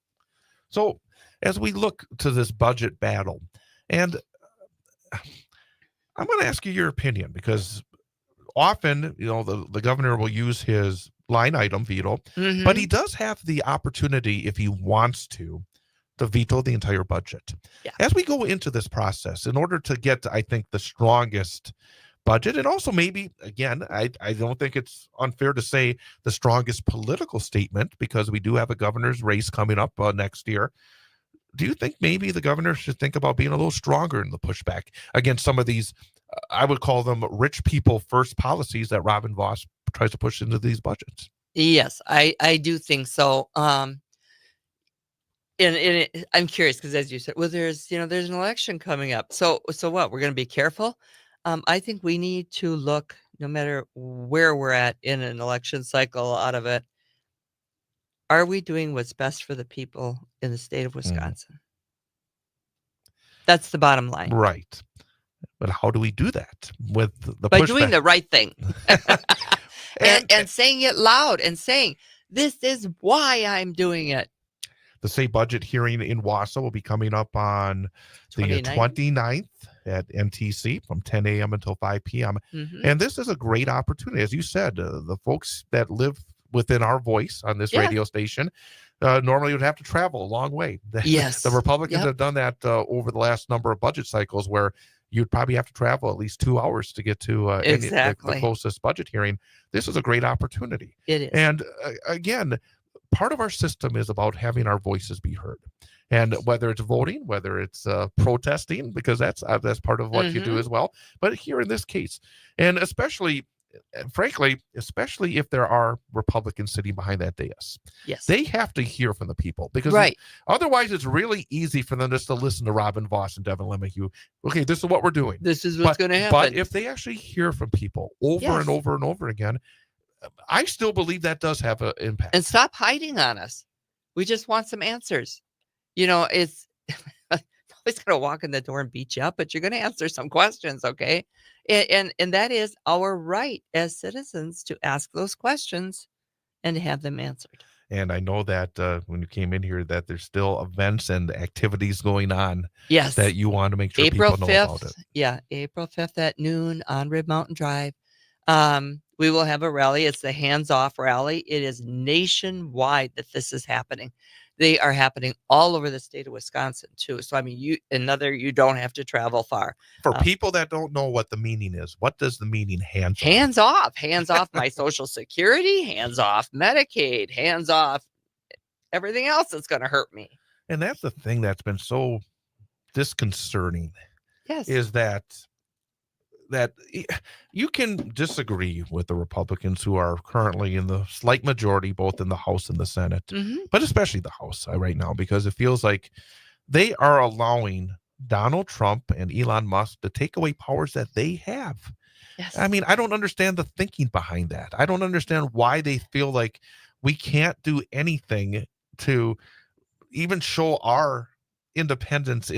Speaker 2: So as we look to this budget battle, and I'm going to ask you your opinion, because often, the governor will use his line item veto, but he does have the opportunity, if he wants to veto the entire budget.
Speaker 8: Yeah.
Speaker 2: As we go into this process, in order to get, I think, the strongest budget, and also maybe, again, I don't think it's unfair to say the strongest political statement, because we do have a governor's race coming up next year. Do you think maybe the governor should think about being a little stronger in the pushback against some of these, I would call them rich people first policies that Robin Vos tries to push into these budgets?
Speaker 8: Yes, I do think so. And I'm curious, because as you said, well, there's an election coming up. So what? We're going to be careful. I think we need to look, no matter where we're at in an election cycle out of it, are we doing what's best for the people in the state of Wisconsin? That's the bottom line.
Speaker 2: Right. But how do we do that with the
Speaker 8: by
Speaker 2: pushback?
Speaker 8: doing the right thing? and saying it loud, and saying, this is why I'm doing it.
Speaker 2: The state budget hearing in Wausau will be coming up on the 29th at NTC from 10 a.m. until 5 p.m. And this is a great opportunity. As you said, the folks that live within our voice on this radio station normally would have to travel a long way.
Speaker 8: Yes.
Speaker 2: The Republicans have done that over the last number of budget cycles, where you'd probably have to travel at least 2 hours to get to the closest budget hearing. This is a great opportunity.
Speaker 8: It is.
Speaker 2: And again, part of our system is about having our voices be heard. And whether it's voting, whether it's protesting, because that's part of what you do as well. But here in this case, and especially, frankly, especially if there are Republicans sitting behind that dais, they have to hear from the people, because otherwise it's really easy for them just to listen to Robin Vos and Devin Lemieux. Okay, this is what we're doing.
Speaker 8: This is what's going to happen.
Speaker 2: But if they actually hear from people over and over and over again, I still believe that does have an impact.
Speaker 8: And stop hiding on us. We just want some answers. It's always going to walk in the door and beat you up, but you're going to answer some questions, okay? And that is our right as citizens to ask those questions and to have them answered.
Speaker 2: And I know that when you came in here, that there's still events and activities going on.
Speaker 8: Yes.
Speaker 2: That you want to make sure
Speaker 8: April
Speaker 2: people know
Speaker 8: 5th,
Speaker 2: about it.
Speaker 8: Yeah, April 5th at noon on Rib Mountain Drive. We will have a rally. It's the hands-off rally. It is nationwide that this is happening. They are happening all over the state of Wisconsin too. So, I mean, you don't have to travel far.
Speaker 2: For people that don't know what the meaning is, what does the meaning hands
Speaker 8: off? Hands off my Social Security, hands off Medicaid, hands off everything else that's going to hurt me.
Speaker 2: And that's the thing that's been so disconcerting.
Speaker 8: Yes.
Speaker 2: Is that you can disagree with the Republicans who are currently in the slight majority, both in the House and the Senate, but especially the House right now, because it feels like they are allowing Donald Trump and Elon Musk to take away powers that they have.
Speaker 8: Yes.
Speaker 2: I mean, I don't understand the thinking behind that. I don't understand why they feel like we can't do anything to even show our independence,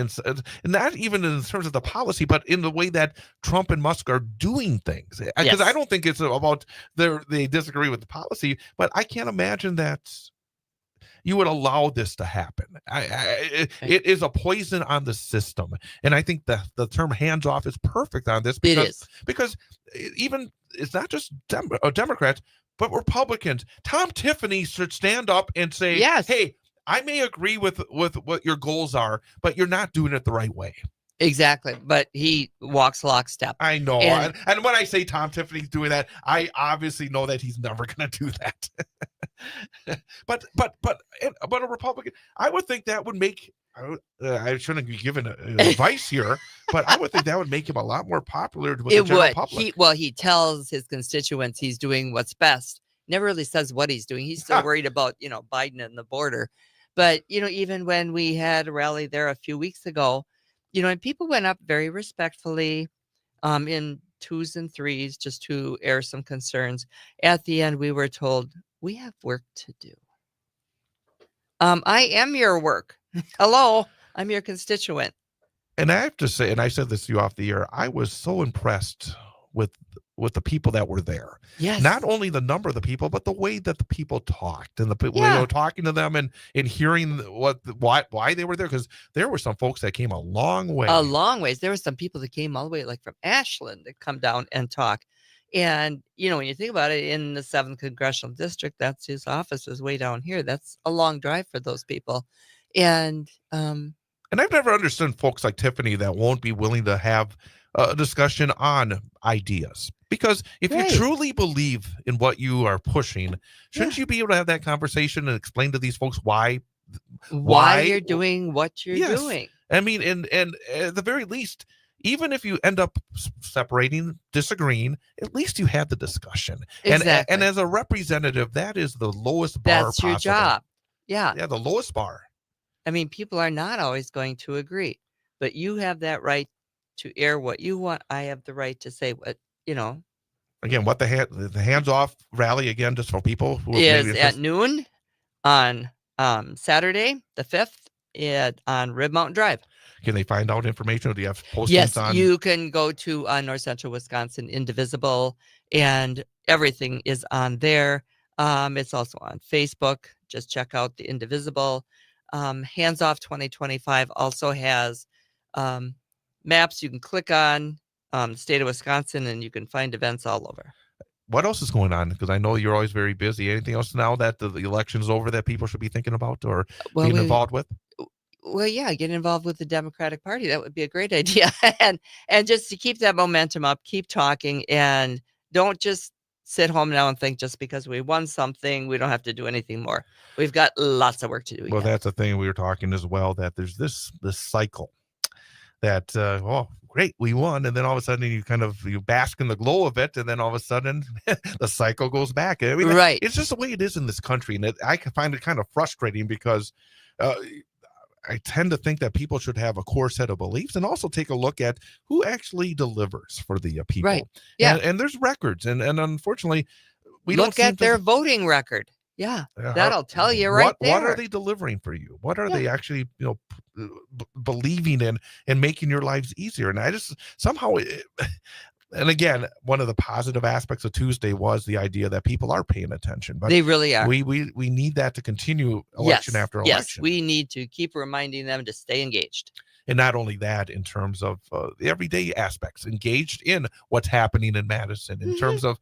Speaker 2: not even in terms of the policy, but in the way that Trump and Musk are doing things. Because I don't think it's about they disagree with the policy, but I can't imagine that you would allow this to happen. It is a poison on the system. And I think the term hands off is perfect on this, because even it's not just Democrats, but Republicans. Tom Tiffany should stand up and say, hey, I may agree with what your goals are, but you're not doing it the right way.
Speaker 8: Exactly. But he walks lockstep.
Speaker 2: I know.
Speaker 8: And-
Speaker 2: And when I say Tom Tiffany's doing that, I obviously know that he's never going to do that. but a Republican, I would think that would make, I shouldn't be giving advice here, but I would think that would make him a lot more popular with the general public.
Speaker 8: He tells his constituents he's doing what's best. Never really says what he's doing. He's still worried about, Biden and the border. But, even when we had a rally there a few weeks ago, and people went up very respectfully in 2s and 3s just to air some concerns. At the end, we were told, we have work to do. I am your work. Hello, I'm your constituent.
Speaker 2: And I have to say, and I said this to you off the air, I was so impressed with the people that were there.
Speaker 8: Yes.
Speaker 2: Not only the number of the people, but the way that the people talked and the people talking to them and hearing why they were there, because there were some folks that came a long way.
Speaker 8: A long ways. There were some people that came all the way like from Ashland to come down and talk. And, when you think about it, in the 7th Congressional District, that's his office is way down here. That's a long drive for those people. And
Speaker 2: I've never understood folks like Tiffany that won't be willing to have a discussion on ideas. Because if you truly believe in what you are pushing, shouldn't you be able to have that conversation and explain to these folks why
Speaker 8: you're doing what you're doing?
Speaker 2: I mean, and at the very least, even if you end up separating, disagreeing, at least you had the discussion.
Speaker 8: Exactly.
Speaker 2: And as a representative, that is the lowest bar
Speaker 8: That's
Speaker 2: possible.
Speaker 8: your job. Yeah.
Speaker 2: Yeah, the lowest bar.
Speaker 8: I mean, people are not always going to agree, but you have that right to air what you want. I have the right to say what,
Speaker 2: Again, what the hands-off rally, again, just for people who
Speaker 8: is at noon on Saturday, the 5th, on Rib Mountain Drive.
Speaker 2: Can they find out information? Or do you have postings
Speaker 8: Yes,
Speaker 2: on?
Speaker 8: you can go to North Central Wisconsin Indivisible, and everything is on there. It's also on Facebook. Just check out the Indivisible. Hands Off 2025 also has maps you can click on the state of Wisconsin, and you can find events all over.
Speaker 2: What else is going on? Because I know you're always very busy. Anything else now that the election's over that people should be thinking about or being involved with?
Speaker 8: Well, yeah, get involved with the Democratic Party. That would be a great idea. and just to keep that momentum up, keep talking, and don't just sit home now and think just because we won something, we don't have to do anything more. We've got lots of work to do.
Speaker 2: Well, that's the thing we were talking as well, that there's this cycle that, great, we won. And then all of a sudden you bask in the glow of it. And then all of a sudden the cycle goes back. I mean,
Speaker 8: right.
Speaker 2: It's just the way it is in this country. And I find it kind of frustrating because I tend to think that people should have a core set of beliefs and also take a look at who actually delivers for the people.
Speaker 8: Right. Yeah.
Speaker 2: And there's records. And unfortunately, we
Speaker 8: look
Speaker 2: don't
Speaker 8: at their voting record. Yeah. That'll tell you right there.
Speaker 2: What are they delivering for you? What are they actually, believing in and making your lives easier? And I just somehow, and again, one of the positive aspects of Tuesday was the idea that people are paying attention. But
Speaker 8: they really are.
Speaker 2: We need that to continue election after election.
Speaker 8: Yes, we need to keep reminding them to stay engaged.
Speaker 2: And not only that, in terms of the everyday aspects, engaged in what's happening in Madison, in terms of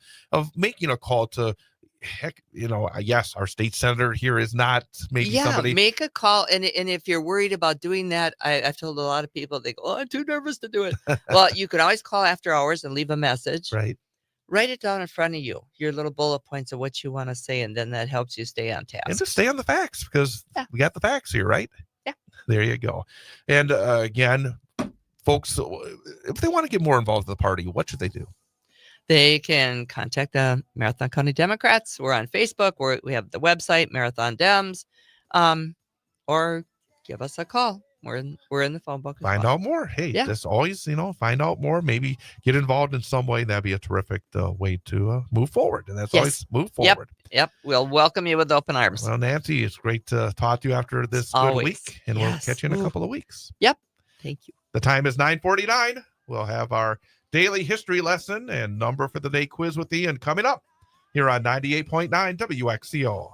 Speaker 2: making a call to, heck, yes, our state senator here is not maybe somebody.
Speaker 8: Make a call. And if you're worried about doing that, I've told a lot of people, they go, oh, I'm too nervous to do it. Well, you can always call after hours and leave a message.
Speaker 2: Right.
Speaker 8: Write it down in front of you, your little bullet points of what you want to say, and then that helps you stay on task.
Speaker 2: And just stay on the facts, because we got the facts here, right?
Speaker 8: Yeah.
Speaker 2: There you go. And again, folks, if they want to get more involved with the party, what should they do?
Speaker 8: They can contact the Marathon County Democrats. We're on Facebook. We have the website, Marathon Dems, or give us a call. We're in the phone book.
Speaker 2: Find out more. Hey, just always, find out more. Maybe get involved in some way. That'd be a terrific way to move forward. And that's always move forward.
Speaker 8: Yep. We'll welcome you with open arms.
Speaker 2: Well, Nancy, it's great to talk to you after this good week. And we'll catch you in a couple of weeks.
Speaker 8: Yep. Thank you.
Speaker 2: The time is 9:49. We'll have our daily history lesson and number for the day quiz with Ian coming up here on 98.9 WXCO.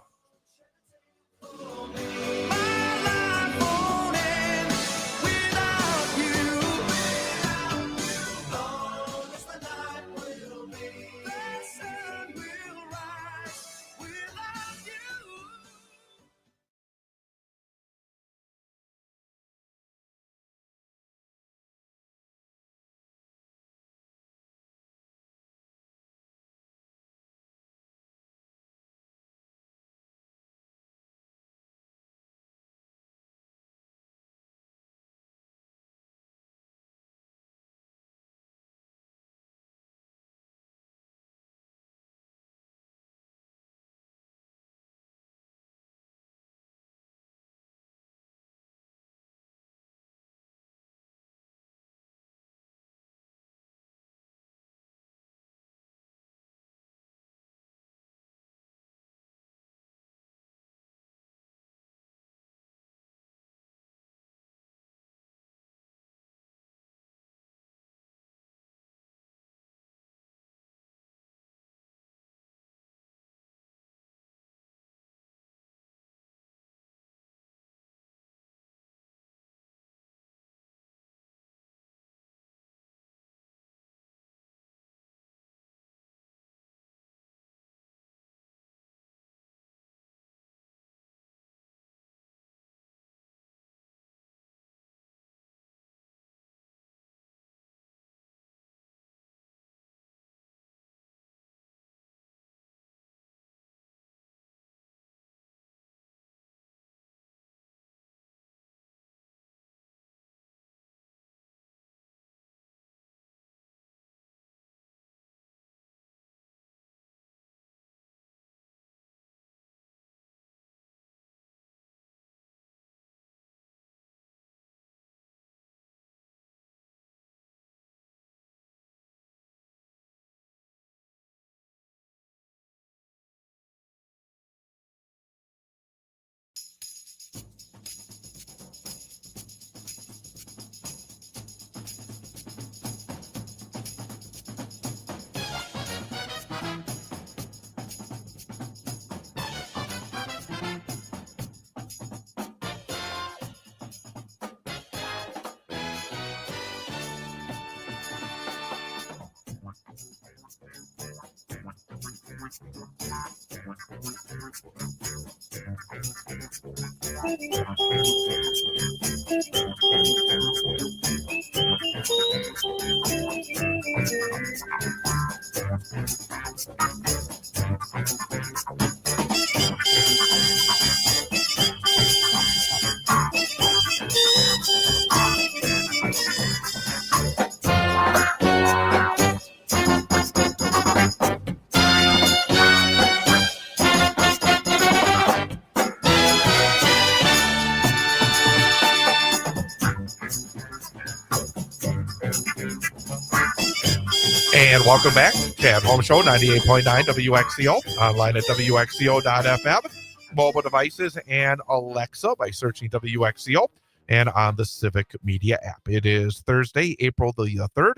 Speaker 2: And welcome back. Chad Holmes Show, 98.9 WXCO, online at WXCO.FM, mobile devices, and Alexa by searching WXCO, and on the Civic Media app. It is Thursday, April the 3rd,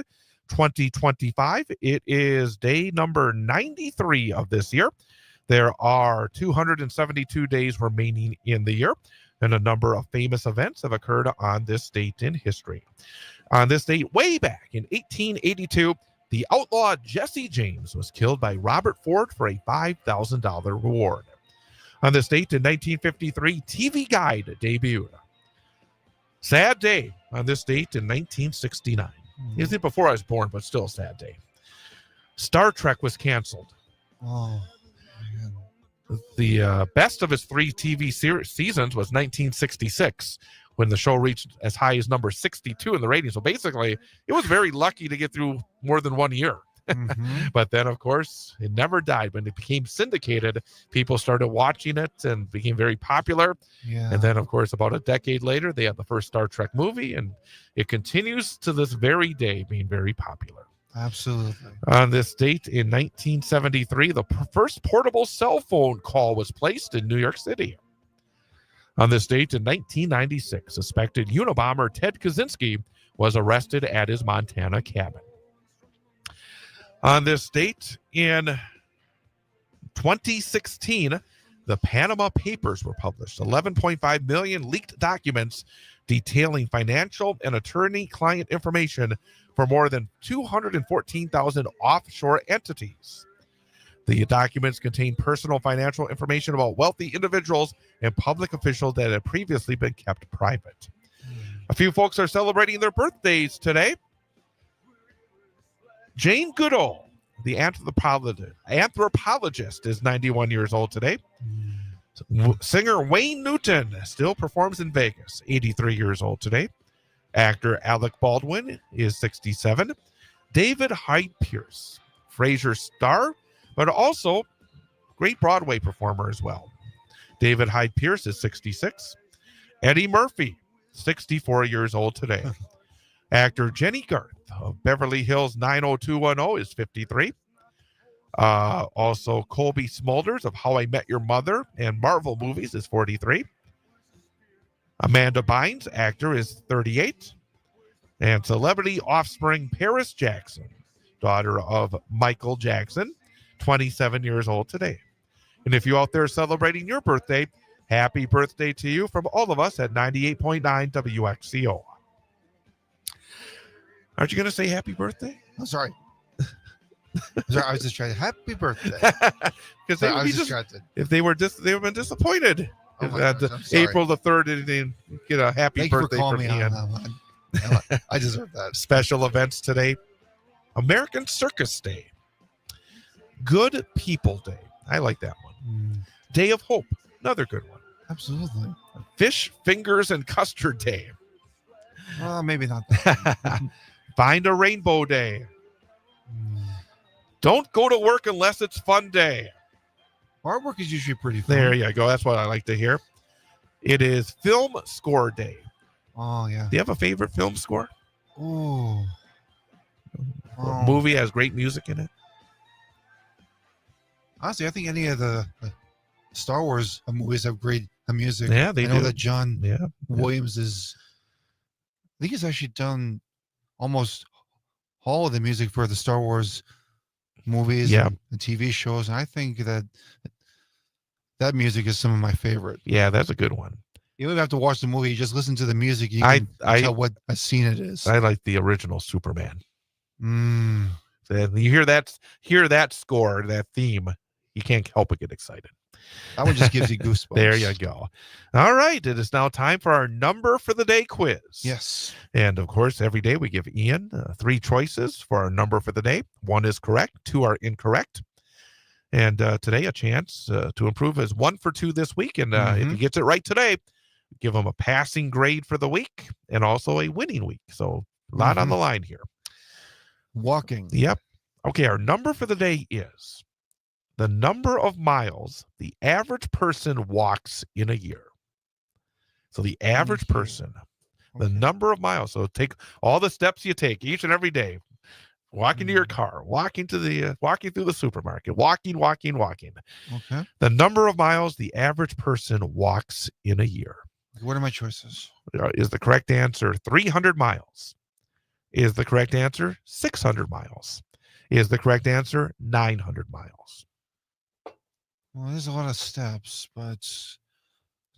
Speaker 2: 2025. It is day number 93 of this year. There are 272 days remaining in the year, and a number of famous events have occurred on this date in history. On this date, way back in 1882, the outlaw Jesse James was killed by Robert Ford for a $5,000 reward. On this date in 1953, TV Guide debuted. Sad day on this date in 1969. Isn't it before I was born, but still a sad day. Star Trek was canceled.
Speaker 7: Oh, man.
Speaker 2: The best of its 3 TV seasons was 1966, when the show reached as high as number 62 in the ratings. So basically, it was very lucky to get through more than 1 year.
Speaker 7: Mm-hmm.
Speaker 2: But then, of course, it never died. When it became syndicated, people started watching it and became very popular.
Speaker 7: Yeah.
Speaker 2: And then, of course, about a decade later, they had the first Star Trek movie, and it continues to this very day being very popular.
Speaker 7: Absolutely.
Speaker 2: On this date in 1973, the first portable cell phone call was placed in New York City. On this date in 1996, suspected Unabomber Ted Kaczynski was arrested at his Montana cabin. On this date in 2016, the Panama Papers were published, 11.5 million leaked documents detailing financial and attorney-client information for more than 214,000 offshore entities. The documents contain personal financial information about wealthy individuals and public officials that had previously been kept private. A few folks are celebrating their birthdays today. Jane Goodall, the anthropologist, is 91 years old today. Singer Wayne Newton still performs in Vegas, 83 years old today. Actor Alec Baldwin is 67. David Hyde Pierce, Frasier star, but also great Broadway performer as well. David Hyde Pierce is 66. Eddie Murphy, 64 years old today. Actor Jenny Garth of Beverly Hills 90210 is 53. Also, Colby Smulders of How I Met Your Mother and Marvel movies is 43. Amanda Bynes, actor, is 38. And celebrity offspring Paris Jackson, daughter of Michael Jackson, 27 years old today. And if you out there celebrating your birthday, happy birthday to you from all of us at 98.9 WXCO. Aren't you going to say happy birthday?
Speaker 7: I'm sorry. Sorry, I was distracted. Happy birthday.
Speaker 2: Because
Speaker 7: Sorry, I was distracted.
Speaker 2: if they would have been disappointed.
Speaker 7: Oh
Speaker 2: If,
Speaker 7: my gosh, I'm sorry.
Speaker 2: April the 3rd, and they get a happy
Speaker 7: Thank you for
Speaker 2: birthday
Speaker 7: calling
Speaker 2: from
Speaker 7: me
Speaker 2: Ian.
Speaker 7: on that one. I deserve that.
Speaker 2: Special events today. American Circus Day. Good People Day. I like that one. Day of Hope. Another good one.
Speaker 7: Absolutely.
Speaker 2: Fish, Fingers, and Custard Day.
Speaker 7: Maybe not that.
Speaker 2: Find a Rainbow Day. Don't go to work unless it's fun day.
Speaker 7: Our work is usually pretty fun.
Speaker 2: There you go. That's what I like to hear. It is Film Score Day.
Speaker 7: Oh, yeah.
Speaker 2: Do you have a favorite film score?
Speaker 7: Ooh.
Speaker 2: A movie has great music in it.
Speaker 7: Honestly, I think any of the Star Wars movies have great music.
Speaker 2: Yeah, they
Speaker 7: I know
Speaker 2: do.
Speaker 7: that John
Speaker 2: Yeah.
Speaker 7: Williams is, I think he's actually done almost all of the music for the Star Wars movies and the TV shows. And I think that music is some of my favorite.
Speaker 2: Yeah, that's a good one.
Speaker 7: You don't even have to watch the movie. You just listen to the music. You can tell what a scene it is.
Speaker 2: I like the original Superman. And you hear that score, that theme, you can't help but get excited.
Speaker 7: That one just gives you goosebumps.
Speaker 2: There you go. All right. It is now time for our number for the day quiz.
Speaker 7: Yes.
Speaker 2: And of course, every day we give Ian 3 choices for our number for the day. 1 is correct, 2 are incorrect. And today, a chance to improve is 1 for 2 this week. And if he gets it right today, give him a passing grade for the week and also a winning week. So a lot on the line here.
Speaker 7: Walking.
Speaker 2: Yep. Okay, our number for the day is the number of miles the average person walks in a year. So the average person, the number of miles. So take all the steps you take each and every day. Walking to your car, walking through the supermarket, walking.
Speaker 7: Okay.
Speaker 2: The number of miles the average person walks in a year.
Speaker 7: What are my choices?
Speaker 2: Is the correct answer 300 miles? Is the correct answer 600 miles? Is the correct answer 900 miles?
Speaker 7: Well, there's a lot of steps, but there's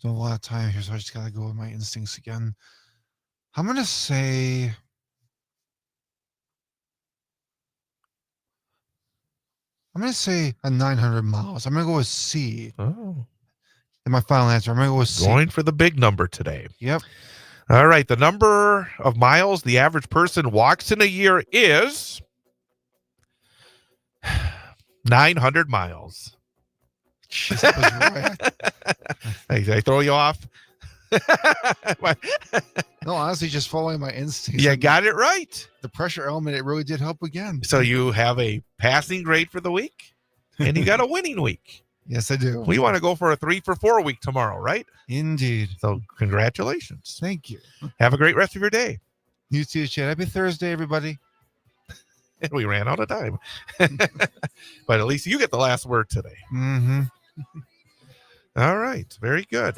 Speaker 7: a lot of time here, so I just got to go with my instincts again. I'm going to say... a 900 miles. I'm going to go with C.
Speaker 2: Oh.
Speaker 7: And my final answer, I'm going to go with C.
Speaker 2: Going for the big number today.
Speaker 7: Yep.
Speaker 2: All right. The number of miles the average person walks in a year is 900 miles.
Speaker 7: Jeez, that was right.
Speaker 2: I throw you off?
Speaker 7: No, honestly, just following my instincts.
Speaker 2: You got it right.
Speaker 7: The pressure element, it really did help again.
Speaker 2: So you have a passing grade for the week, and you got a winning week.
Speaker 7: Yes, I do.
Speaker 2: We want to go for a 3 for 4 week tomorrow, right?
Speaker 7: Indeed.
Speaker 2: So congratulations.
Speaker 7: Thank you.
Speaker 2: Have a great rest of your day.
Speaker 7: You too, Chad. Happy Thursday, everybody.
Speaker 2: And we ran out of time. But at least you get the last word today.
Speaker 7: Mm-hmm.
Speaker 2: All right. Very good.